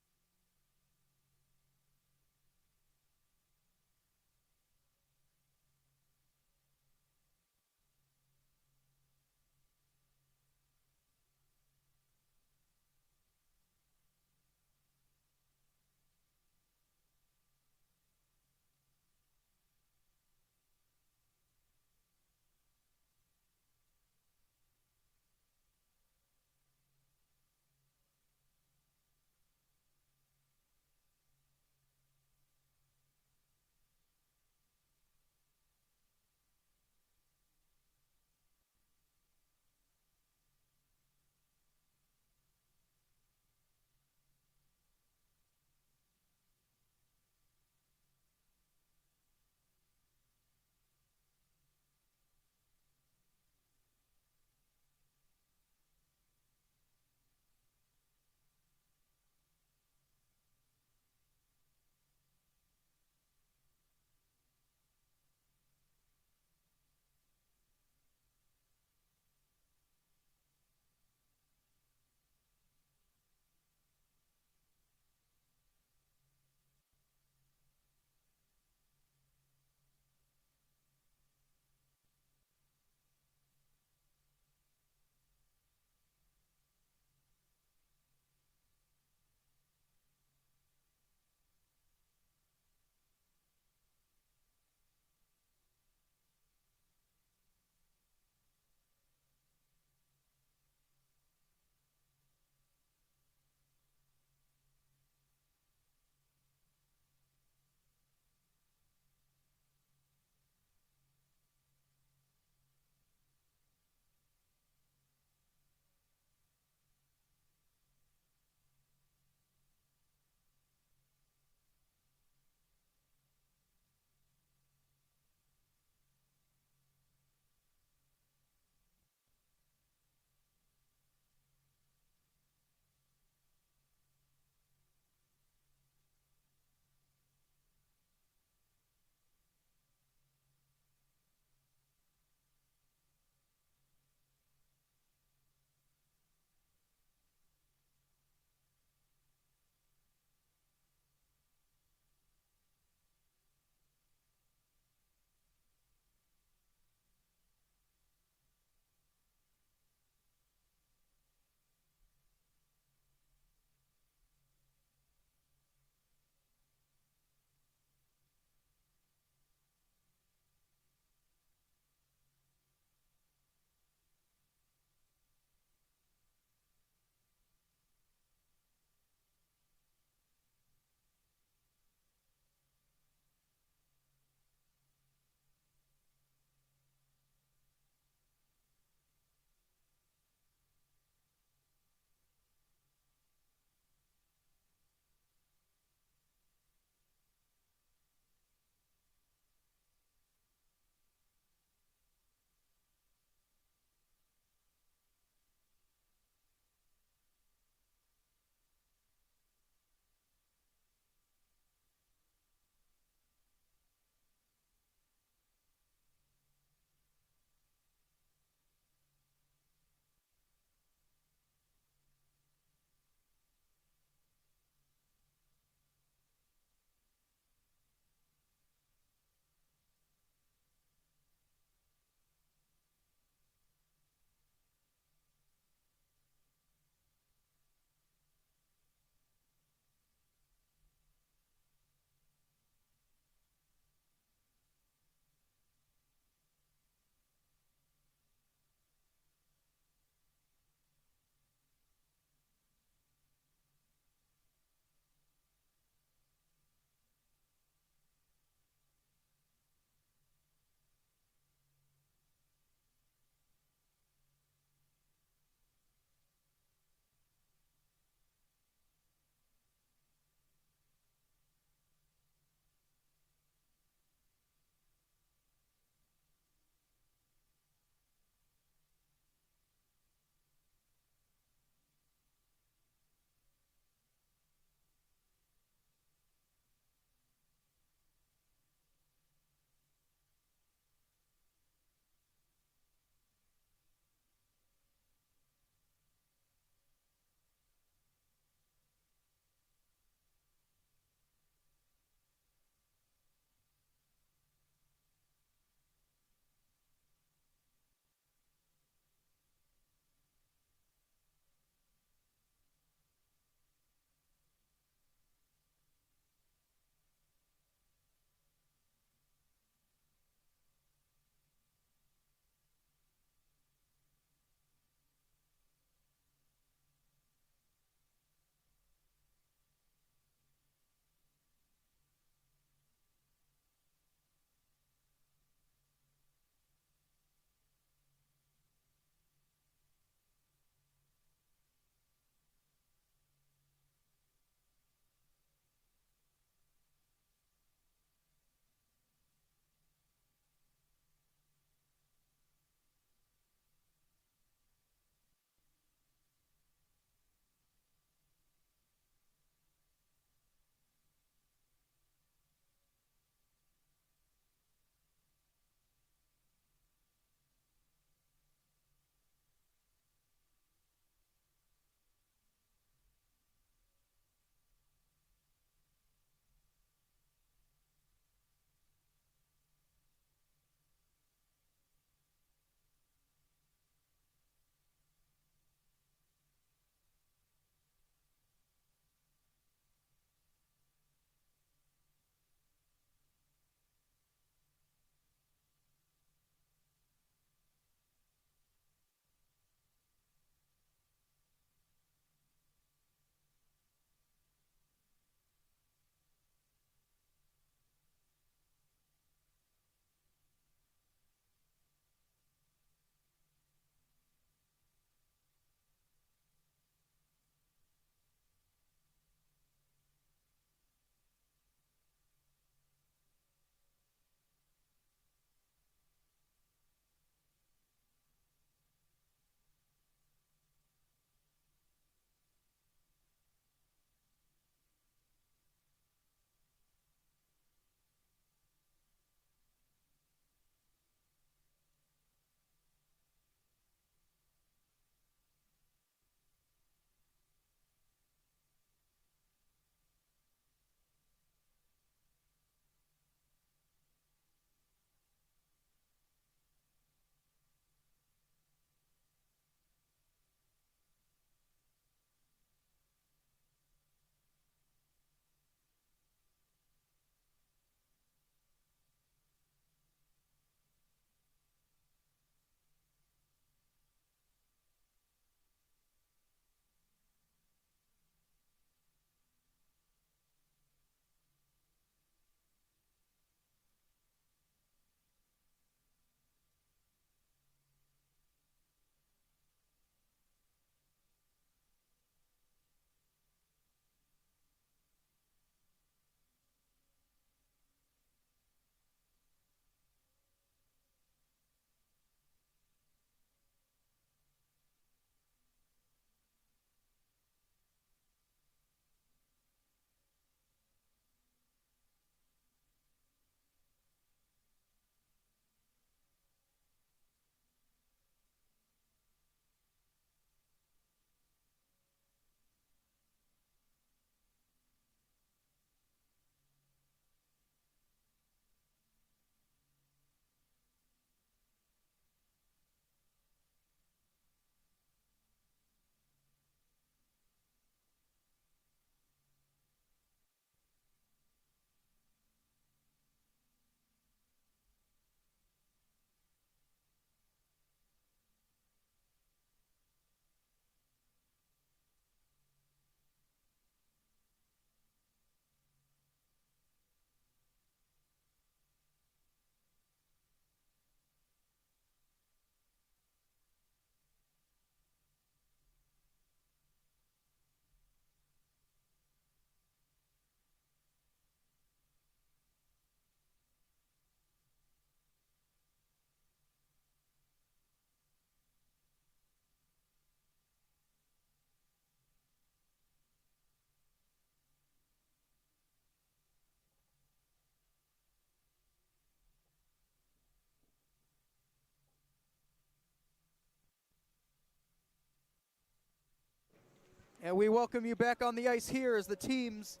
[SPEAKER 1] And we welcome you back on the ice here as the teams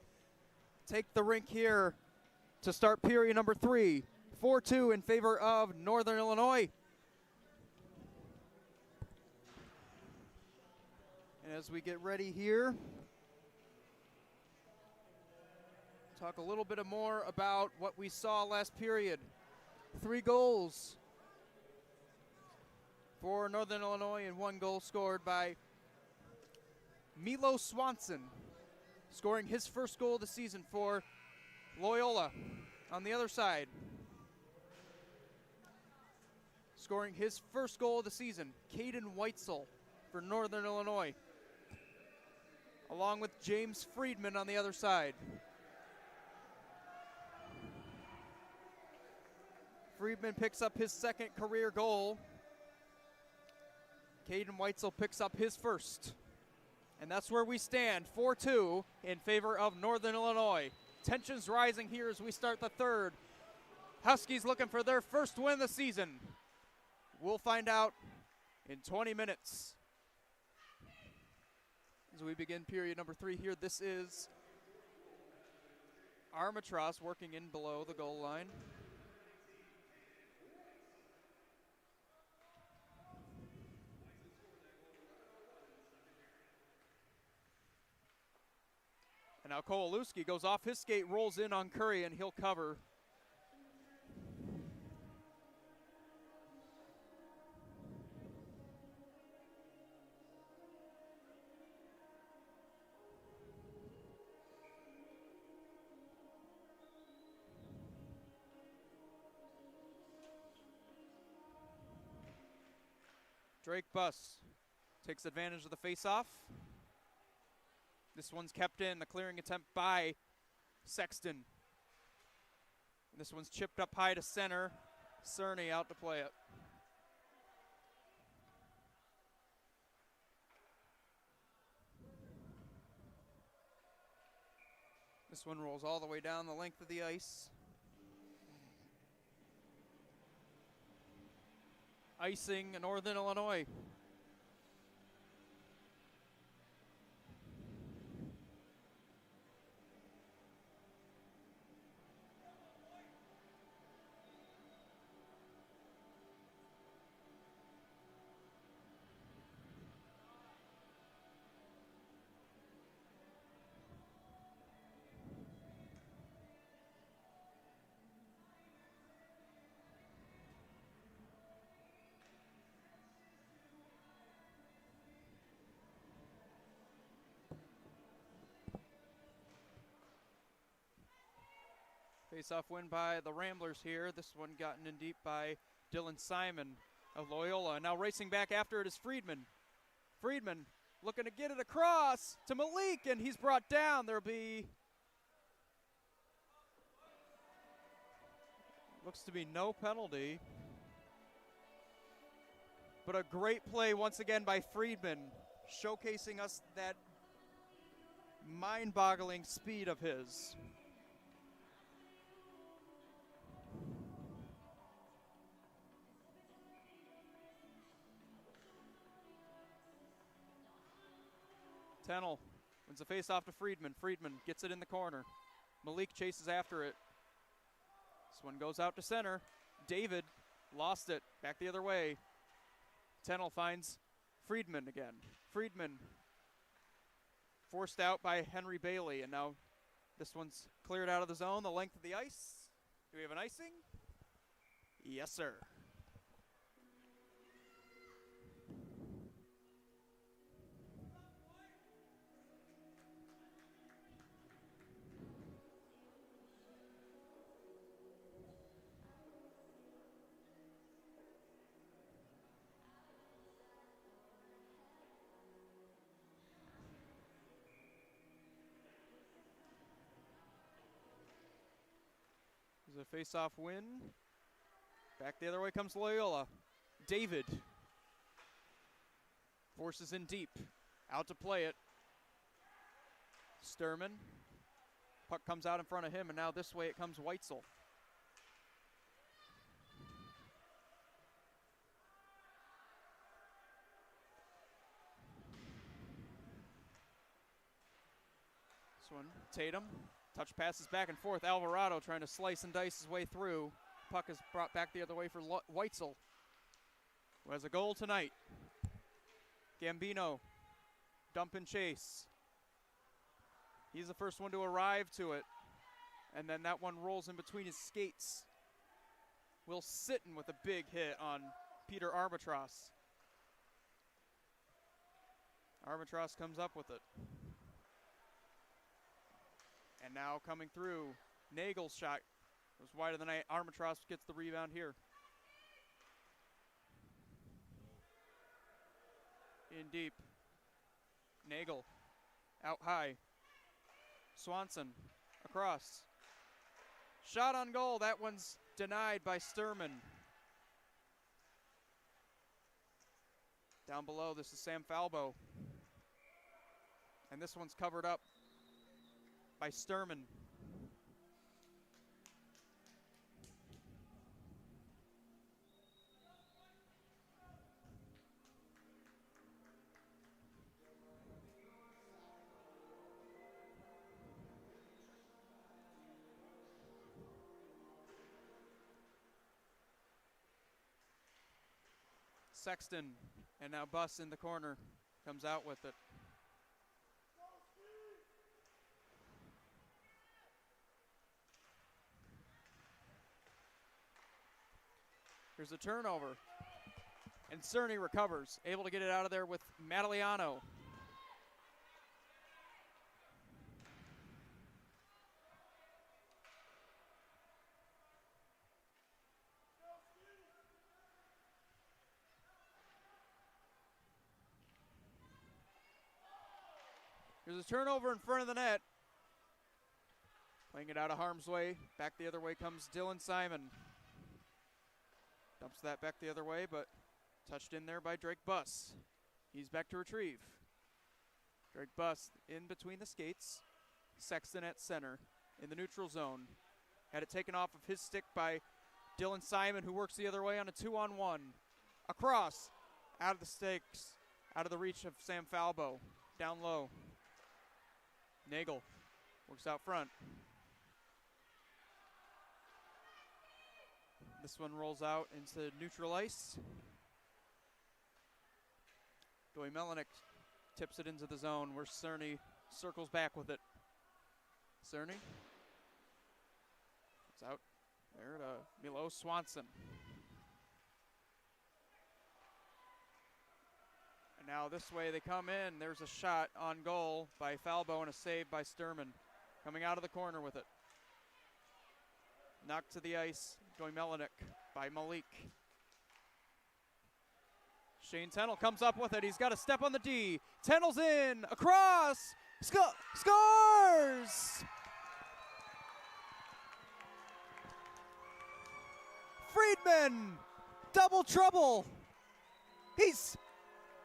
[SPEAKER 1] take the rink here to start period number 3. 4-2 in favor of Northern Illinois. And as we get ready here, talk a little bit more about what we saw last period. 3 goals for Northern Illinois and 1 goal scored by Milo Swanson, scoring his first goal of the season for Loyola. On the other side, scoring his first goal of the season, Caden Weitzel for Northern Illinois, along with James Friedman on the other side. Friedman picks up his 2nd career goal. Caden Weitzel picks up his first. And that's where we stand, 4-2 in favor of Northern Illinois. Tensions rising here as we start the 3rd. Huskies looking for their first win of the season. We'll find out in 20 minutes. As we begin period number 3 here, this is Armatros working in below the goal line. And now Kowalewski goes off his skate, rolls in on Curry, and he'll cover. Drake Buss takes advantage of the face-off. This one's kept in, the clearing attempt by Sexton. And this one's chipped up high to center. Cerny out to play it. This one rolls all the way down the length of the ice. Icing Northern Illinois. Face-off win by the Ramblers here. This one gotten in deep by Dylan Simon of Loyola. Now racing back after it is Friedman. Friedman looking to get it across to Malik, and he's brought down. There'll be, looks to be no penalty. But a great play once again by Friedman, showcasing us that mind-boggling speed of his. Tennell wins the face-off to Friedman. Friedman gets it in the corner. Malik chases after it. This one goes out to center. David lost it. Back the other way. Tennell finds Friedman again. Friedman forced out by Henry Bailey. And now this one's cleared out of the zone. The length of the ice. Do we have an icing? Yes, sir. A face-off win. Back the other way comes Loyola. David forces in deep. Out to play it. Sturman. Puck comes out in front of him, and now this way it comes Weitzel. This one, Tatum. Touch passes back and forth. Alvarado trying to slice and dice his way through. Puck is brought back the other way for Weitzel, who has a goal tonight. Gambino, dump and chase. He's the first one to arrive to it. And then that one rolls in between his skates. Will Sitton with a big hit on Peter Armatros. Armatros comes up with it. And now coming through, Nagel's shot was wide of the net. Armatros gets the rebound here. In deep. Nagel out high. Swanson across. Shot on goal. That one's denied by Sturman. Down below, this is Sam Falbo. And this one's covered up by Sturman. Sexton, and now Buss in the corner, comes out with it. Here's a turnover, and Cerny recovers, able to get it out of there with Madaliano. There's a turnover in front of the net. Playing it out of harm's way. Back the other way comes Dylan Simon. Dumps that back the other way, but touched in there by Drake Buss. He's back to retrieve. Drake Buss in between the skates. Sexton at center in the neutral zone. Had it taken off of his stick by Dylan Simon, who works the other way on a 2-on-1. Across, out of the stakes, out of the reach of Sam Falbo. Down low. Nagel works out front. This one rolls out into neutral ice. Doy Melinek tips it into the zone where Cerny circles back with it. Cerny. It's out there to Milo Swanson. And now this way they come in. There's a shot on goal by Falbo and a save by Sturman. Coming out of the corner with it. Knocked to the ice, Doy Melinek by Malik. Shane Tennell comes up with it. He's got a step on the D. Tennell's in, across, scores! Friedman, double trouble. He's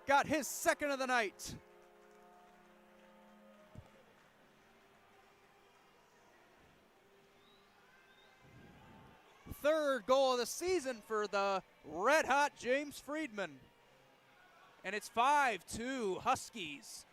[SPEAKER 1] got his second of the night. Third goal of the season for the red-hot James Friedman. And it's 5-2 Huskies.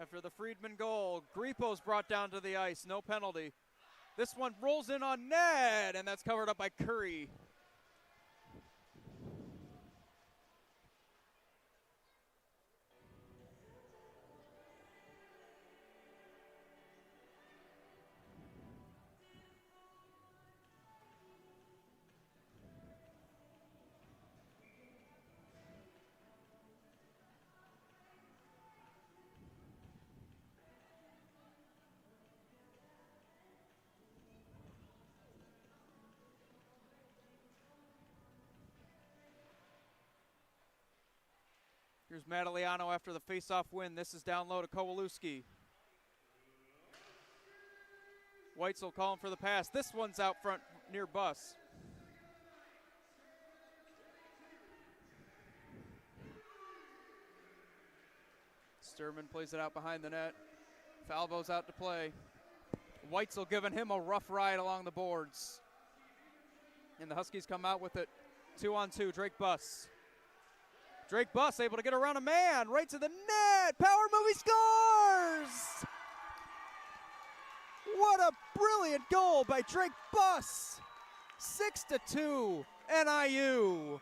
[SPEAKER 1] After the Friedman goal, Grippo's brought down to the ice, no penalty. This one rolls in on net, and that's covered up by Curry. Here's Madaliano after the face-off win. This is down low to Kowalewski. Weitzel calling for the pass. This one's out front near Buss. Sturman plays it out behind the net. Falvo's out to play. Weitzel giving him a rough ride along the boards. And the Huskies come out with it. 2-on-2, Drake Buss. Drake Buss able to get around a man, right to the net. Power move, he scores! What a brilliant goal by Drake Buss. 6-2, NIU.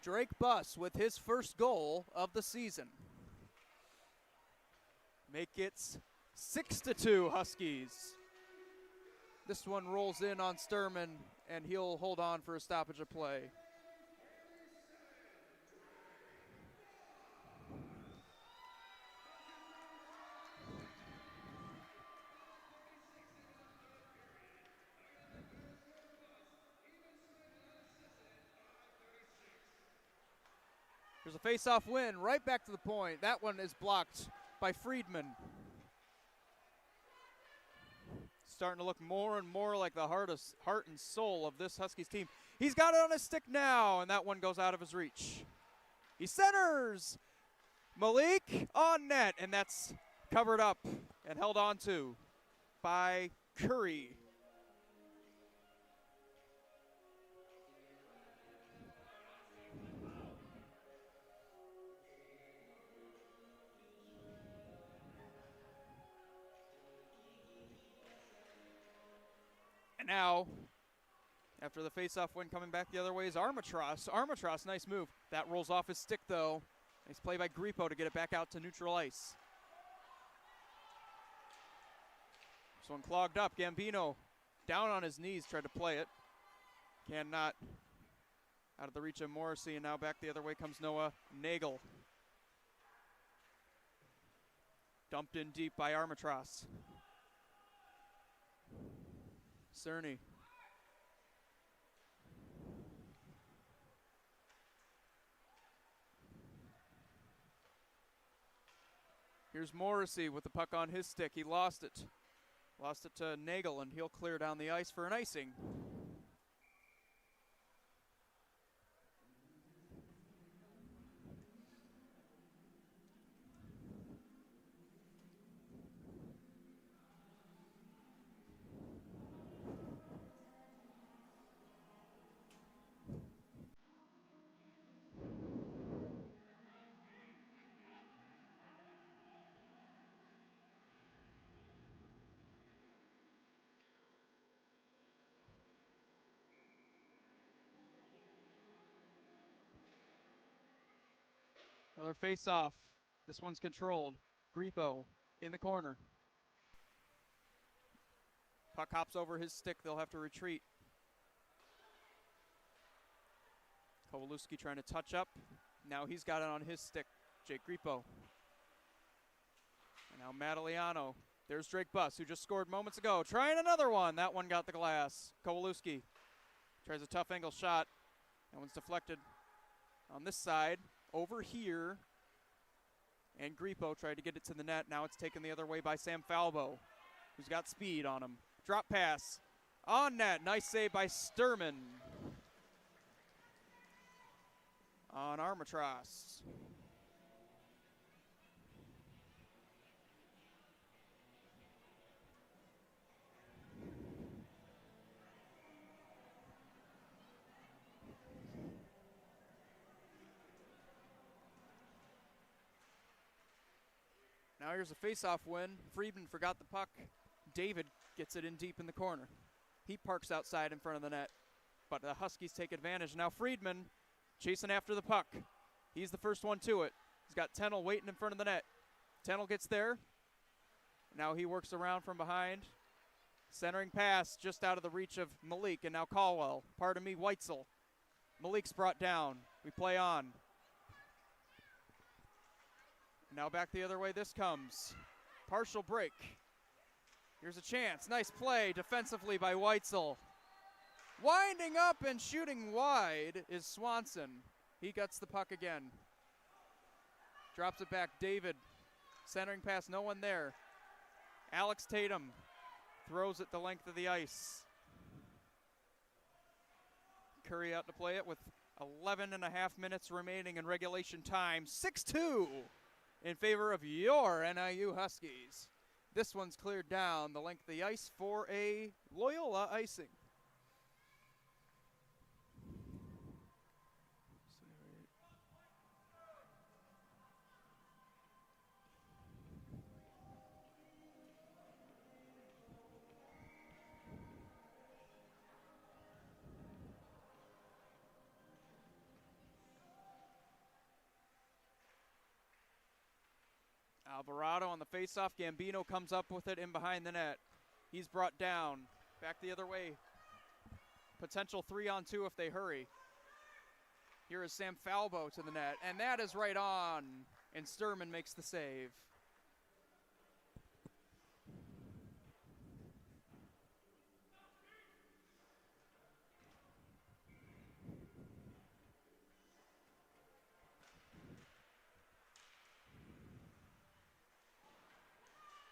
[SPEAKER 1] Drake Buss with his first goal of the season. Make it 6-2 Huskies. This one rolls in on Sturman, and he'll hold on for a stoppage of play. There's a face-off win, right back to the point. That one is blocked by Friedman. Starting to look more and more like the heart and soul of this Huskies team. He's got it on his stick now, and that one goes out of his reach. He centers. Malik on net, and that's covered up and held on to by Curry. Now, after the face-off win, coming back the other way is Armatros. Armatros, nice move. That rolls off his stick, though. Nice play by Grippo to get it back out to neutral ice. This one clogged up. Gambino down on his knees, tried to play it. Cannot. Out of the reach of Morrissey, and now back the other way comes Noah Nagel. Dumped in deep by Armatros. Cerny. Here's Morrissey with the puck on his stick. He lost it. Lost it to Nagel, and he'll clear down the ice for an icing. Another face-off. This one's controlled. Grippo in the corner. Puck hops over his stick. They'll have to retreat. Kowalewski trying to touch up. Now he's got it on his stick. Jake Grippo. And now Madaliano. There's Drake Buss, who just scored moments ago. Trying another one. That one got the glass. Kowalewski tries a tough angle shot. That one's deflected on this side. Over here, and Grippo tried to get it to the net. Now it's taken the other way by Sam Falvo, who's got speed on him. Drop pass on net. Nice save by Sturman on Armatros. Now here's a face-off win. Friedman forgot the puck. David gets it in deep in the corner. He parks outside in front of the net, but the Huskies take advantage. Now Friedman chasing after the puck. He's the first one to it. He's got Tennell waiting in front of the net. Tennell gets there. Now he works around from behind. Centering pass just out of the reach of Malik, and now Caldwell. Pardon me, Weitzel. Malik's brought down. We play on. Now back the other way this comes. Partial break. Here's a chance. Nice play defensively by Weitzel. Winding up and shooting wide is Swanson. He gets the puck again. Drops it back. David. Centering pass. No one there. Alex Tatum throws it the length of the ice. Curry out to play it with 11 and a half minutes remaining in regulation time. 6-2 in favor of your NIU Huskies. This one's cleared down the length of the ice for a Loyola icing. Alvarado on the faceoff. Gambino comes up with it in behind the net. He's brought down. Back the other way. Potential 3-on-2 if they hurry. Here is Sam Falbo to the net. And that is right on. And Sturman makes the save.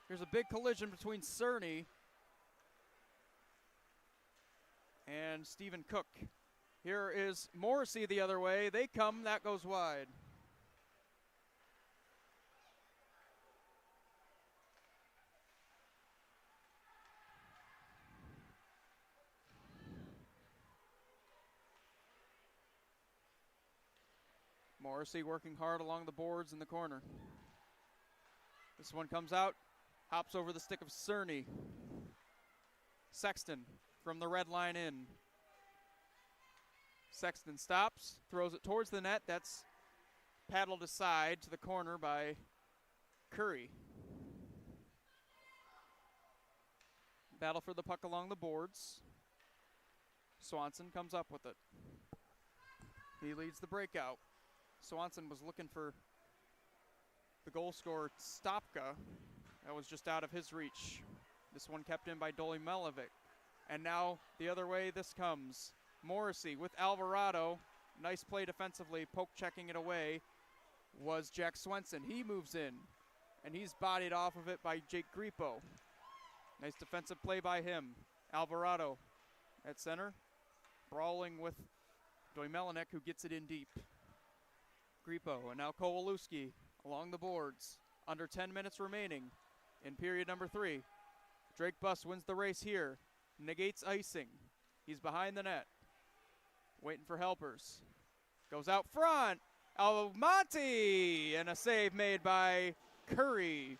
[SPEAKER 1] There's a big collision between Cerny and Stephen Cook. Here is Morrissey the other way. They come, that goes wide. Morrissey working hard along the boards in the corner. This one comes out. Hops over the stick of Cerny. Sexton from the red line in. Sexton stops, throws it towards the net. That's paddled aside to the corner by Curry. Battle for the puck along the boards. Swanson comes up with it. He leads the breakout. Swanson was looking for the goal scorer, Stopka. That was just out of his reach. This one kept in by Dolly Melovic. And now the other way this comes. Morrissey with Alvarado. Nice play defensively. Poke checking it away was Jack Swenson. He moves in. And he's bodied off of it by Jake Grippo. Nice defensive play by him. Alvarado at center. Brawling with Doimelinek, who gets it in deep. Grippo and now Kowalewski along the boards. Under 10 minutes remaining in period number 3. Drake Buss wins the race here. Negates icing. He's behind the net. Waiting for helpers. Goes out front. Almonte! And a save made by Curry.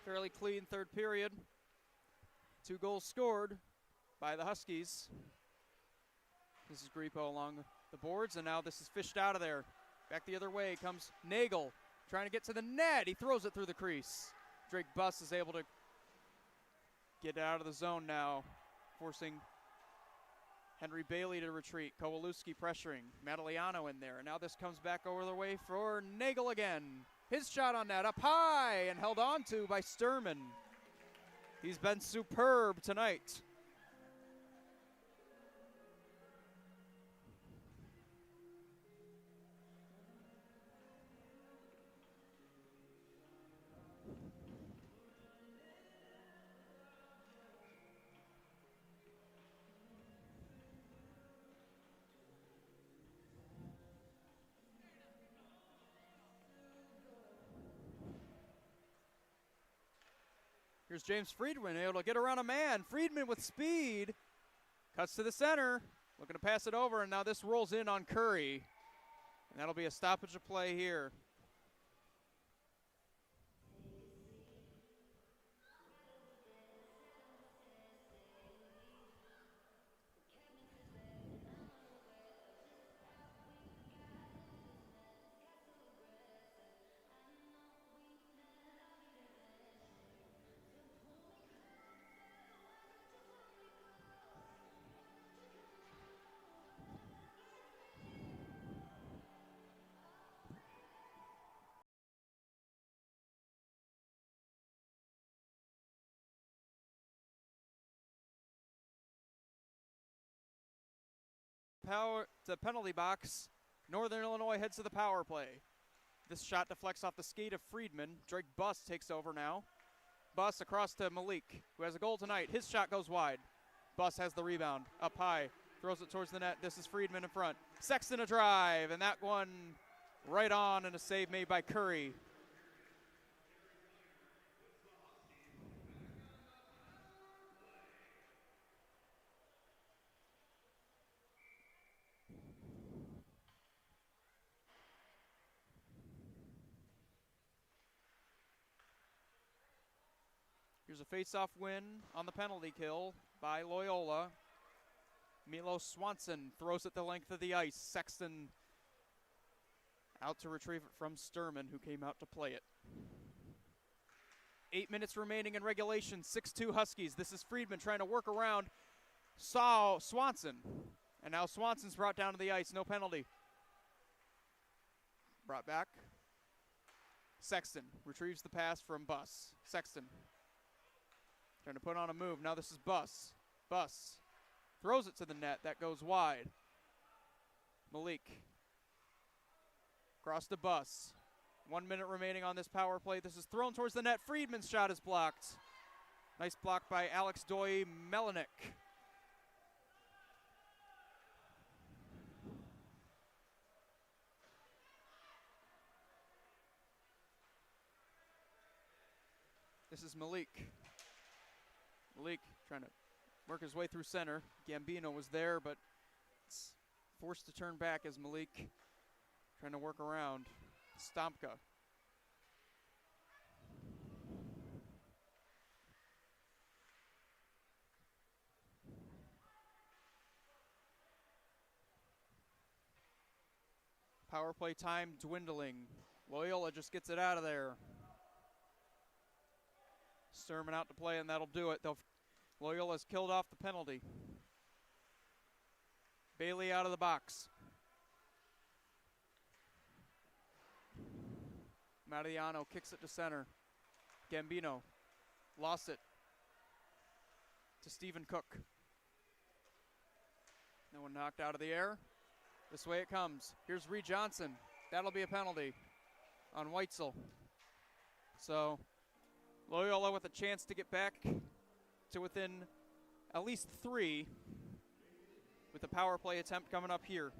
[SPEAKER 1] Fairly clean third period. 2 goals scored by the Huskies. This is Grippo along the boards, and now this is fished out of there. Back the other way comes Nagel, trying to get to the net. He throws it through the crease. Drake Buss is able to get out of the zone now, forcing Henry Bailey to retreat. Kowalewski pressuring. Madaliano in there. And now this comes back over the way for Nagel again. His shot on net up high and held on to by Sturman. He's been superb tonight. Here's James Friedman able to get around a man. Friedman with speed. Cuts to the center. Looking to pass it over, and now this rolls in on Curry. And that'll be a stoppage of play here. Power to penalty box. Northern Illinois heads to the power play. This shot deflects off the skate of Friedman. Drake Buss takes over now. Buss across to Malik, who has a goal tonight. His shot goes wide. Buss has the rebound. Up high. Throws it towards the net. This is Friedman in front. Sexton a drive, and that one right on, and a save made by Curry. Here's a face-off win on the penalty kill by Loyola. Milo Swanson throws it the length of the ice. Sexton out to retrieve it from Sturman, who came out to play it. 8 minutes remaining in regulation. 6-2 Huskies. This is Friedman trying to work around Swanson. And now Swanson's brought down to the ice. No penalty. Brought back. Sexton retrieves the pass from Buss. Sexton trying to put on a move. Now this is Buss. Buss throws it to the net. That goes wide. Malik. Across to Buss. 1 minute remaining on this power play. This is thrown towards the net. Friedman's shot is blocked. Nice block by Alex Doy-Melanek. This is Malik. Malik trying to work his way through center. Gambino was there, but it's forced to turn back as Malik trying to work around. Stomka. Power play time dwindling. Loyola just gets it out of there. Sturman out to play, and that'll do it. Loyola's killed off the penalty. Bailey out of the box. Mariano kicks it to center. Gambino lost it to Stephen Cook. No one knocked out of the air. This way it comes. Here's Reed Johnson. That'll be a penalty on Weitzel. So Loyola with a chance to get back to within at least 3 with the power play attempt coming up here.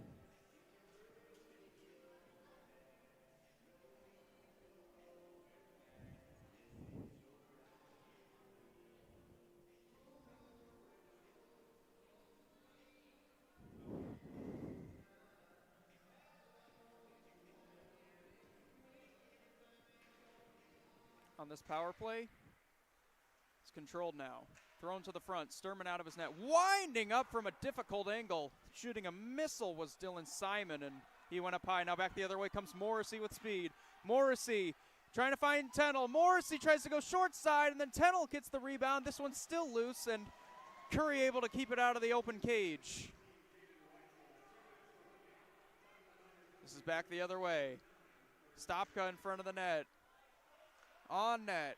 [SPEAKER 1] On this power play, it's controlled now. Thrown to the front, Sturman out of his net. Winding up from a difficult angle. Shooting a missile was Dylan Simon, and he went up high. Now back the other way comes Morrissey with speed. Morrissey trying to find Tennell. Morrissey tries to go short side, and then Tennell gets the rebound. This one's still loose, and Curry able to keep it out of the open cage. This is back the other way. Stopka in front of the net. On net.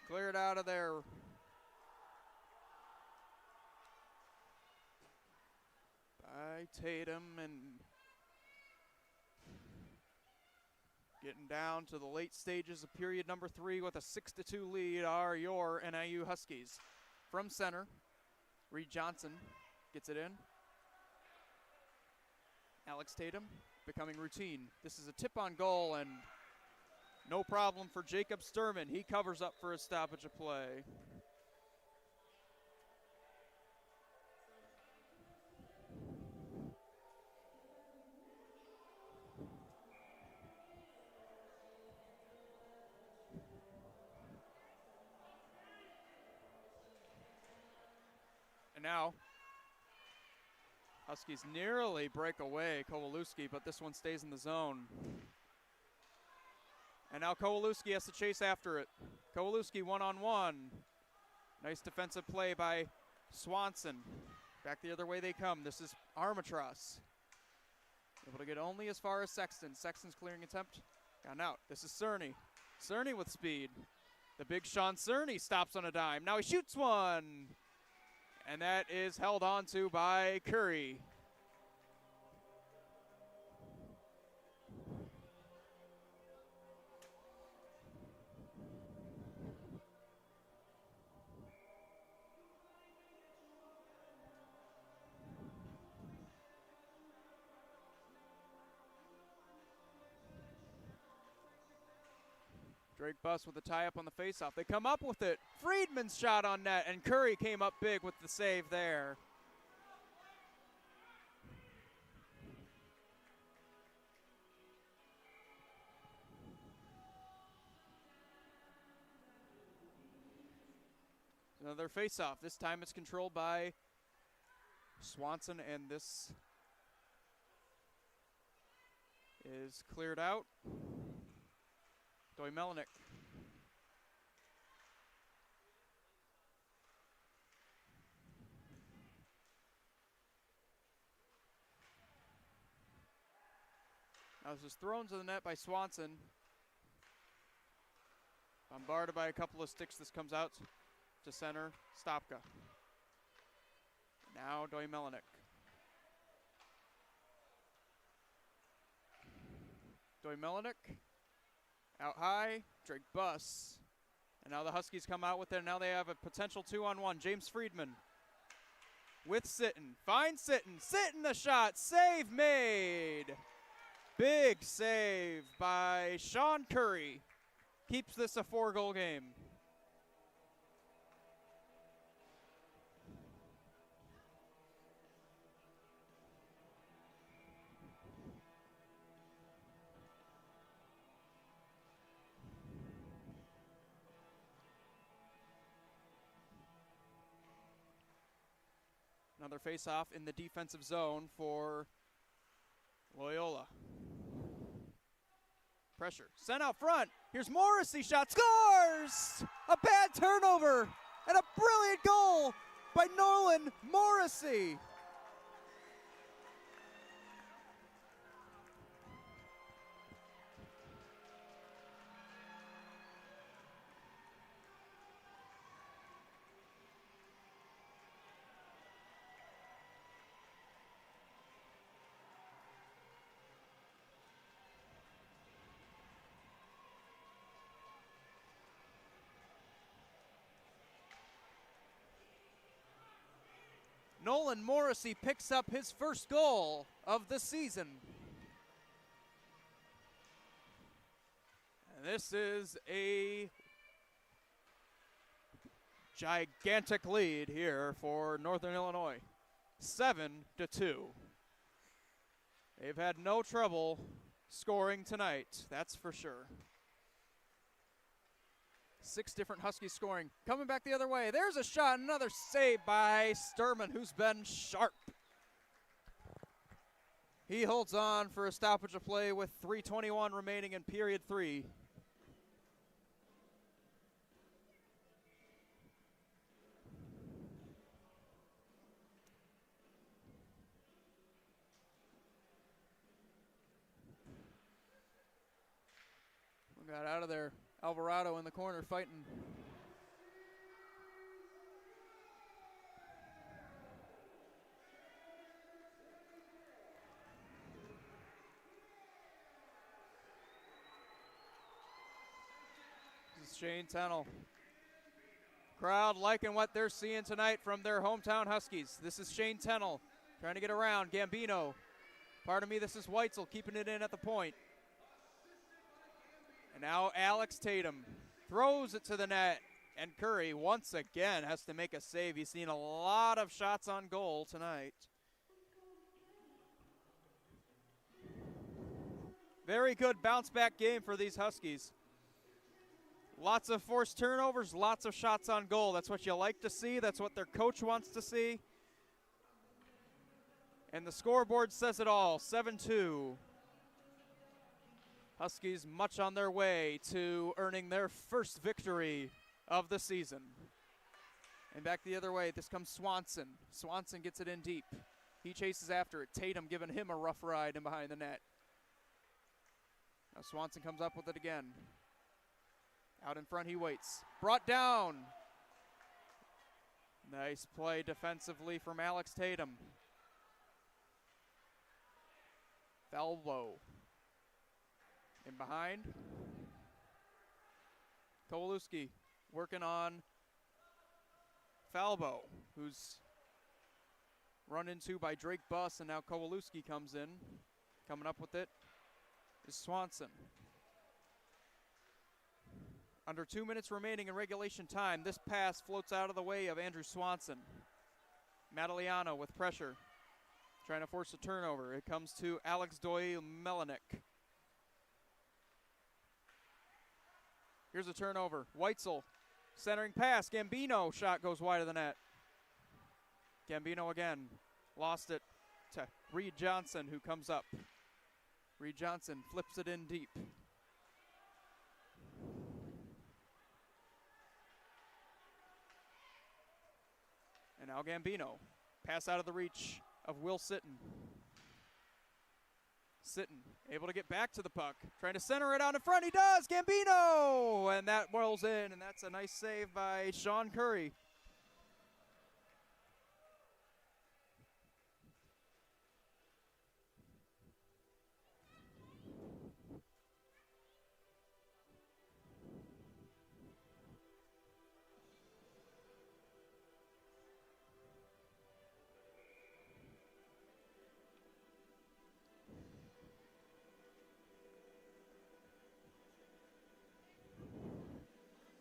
[SPEAKER 1] Cleared out of there. By Tatum, and getting down to the late stages of period number 3 with a 6-2 lead are your NIU Huskies. From center, Reed Johnson gets it in. Alex Tatum becoming routine. This is a tip on goal, and No problem for Jacob Sturman. He covers up for a stoppage of play. And now, Huskies nearly break away Kowalewski, but this one stays in the zone. And now Kowalewski has to chase after it. Kowalewski one-on-one. Nice defensive play by Swanson. Back the other way they come. This is Armatros. Able to get only as far as Sexton. Sexton's clearing attempt. Gone out. This is Cerny. Cerny with speed. The big Sean Cerny stops on a dime. Now he shoots one. And that is held on to by Curry. Drake Buss with the tie-up on the faceoff. They come up with it. Friedman's shot on net, and Curry came up big with the save there. Another faceoff. This time it's controlled by Swanson, and this is cleared out. Doy Melinek. Now this is thrown to the net by Swanson. Bombarded by a couple of sticks. This comes out to center. Stopka. Now Doy Melinek. Doy Melinek. Out high, Drake Buss. And now the Huskies come out with it. Now they have a potential 2-on-1. James Friedman with Sitton. Finds Sitton. Sitton the shot. Save made. Big save by Sean Curry. Keeps this a 4-goal game. Another face-off in the defensive zone for Loyola. Pressure. Sent out front. Here's Morrissey. Shot. Scores! A bad turnover and a brilliant goal by Nolan Morrissey. Nolan Morrissey picks up his first goal of the season. And this is a gigantic lead here for Northern Illinois. 7-2. They've had no trouble scoring tonight, that's for sure. 6 different Huskies scoring. Coming back the other way. There's a shot. Another save by Sturman, who's been sharp. He holds on for a stoppage of play with 3:21 remaining in period 3. We got out of there. Alvarado in the corner fighting. This is Shane Tennell. Crowd liking what they're seeing tonight from their hometown Huskies. This is Shane Tennell trying to get around. Gambino. Pardon me, this is Weitzel keeping it in at the point. And now Alex Tatum throws it to the net. And Curry once again has to make a save. He's seen a lot of shots on goal tonight. Very good bounce back game for these Huskies. Lots of forced turnovers, lots of shots on goal. That's what you like to see. That's what their coach wants to see. And the scoreboard says it all, 7-2. Huskies much on their way to earning their first victory of the season. And back the other way, this comes Swanson. Swanson gets it in deep. He chases after it. Tatum giving him a rough ride in behind the net. Now Swanson comes up with it again. Out in front he waits. Brought down. Nice play defensively from Alex Tatum. Falvo. In behind. Kowalewski working on Falvo, who's run into by Drake Buss, and now Kowalewski comes in. Coming up with it is Swanson. Under 2 minutes remaining in regulation time, this pass floats out of the way of Andrew Swanson. Madaliano with pressure, trying to force a turnover. It comes to Alex Doyle-Melanek. Here's a turnover. Weitzel, centering pass. Gambino shot goes wide of the net. Gambino again, lost it to Reed Johnson, who comes up. Reed Johnson flips it in deep. And now Gambino. Pass out of the reach of Will Sitton. Sitton able to get back to the puck. Trying to center it out in front. He does! Gambino! And that rolls in, and that's a nice save by Sean Curry.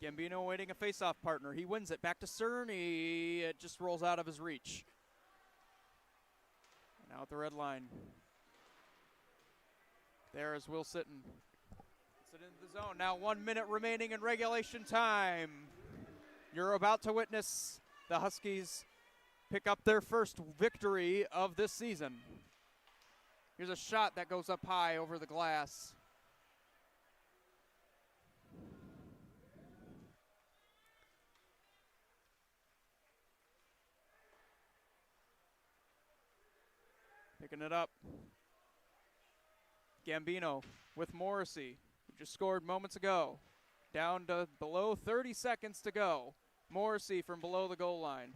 [SPEAKER 1] Gambino waiting a face-off partner. He wins it. Back to Cerny. It just rolls out of his reach. Now at the red line. There is Will Sitton. Puts it into the zone. Now 1 minute remaining in regulation time. You're about to witness the Huskies pick up their first victory of this season. Here's a shot that goes up high over the glass. Picking it up. Gambino with Morrissey, who just scored moments ago. Down to below 30 seconds to go. Morrissey from below the goal line.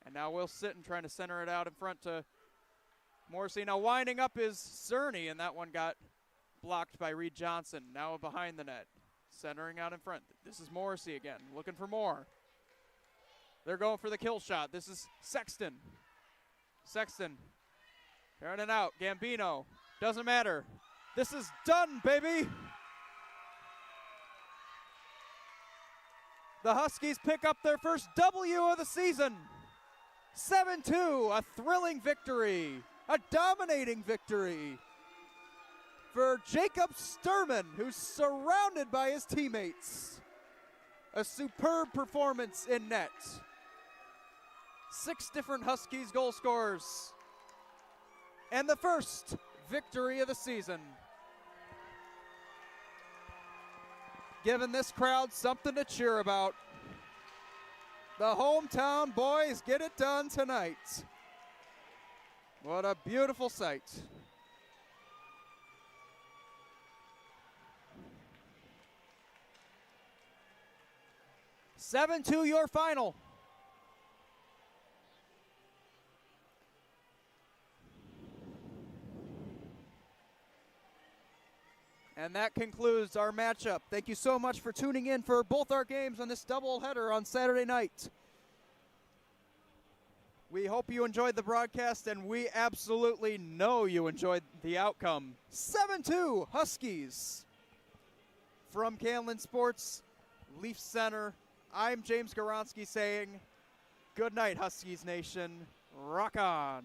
[SPEAKER 1] And now Will Sitton trying to center it out in front to Morrissey. Now winding up is Cerny, and that one got blocked by Reed Johnson. Now behind the net. Centering out in front. This is Morrissey again, looking for more. They're going for the kill shot. This is Sexton. Sexton turning out. Gambino. Doesn't matter. This is done, baby. The Huskies pick up their first W of the season. 7-2, a thrilling victory, a dominating victory for Jacob Sturman, who's surrounded by his teammates. A superb performance in net. 6 different Huskies goal scorers. And the first victory of the season. Giving this crowd something to cheer about. The hometown boys get it done tonight. What a beautiful sight. Seven to your final. And that concludes our matchup. Thank you so much for tuning in for both our games on this doubleheader on Saturday night. We hope you enjoyed the broadcast, and we absolutely know you enjoyed the outcome. 7-2 Huskies. From Canlan Sports, Leaf Center, I'm James Goronsky saying, good night, Huskies Nation. Rock on.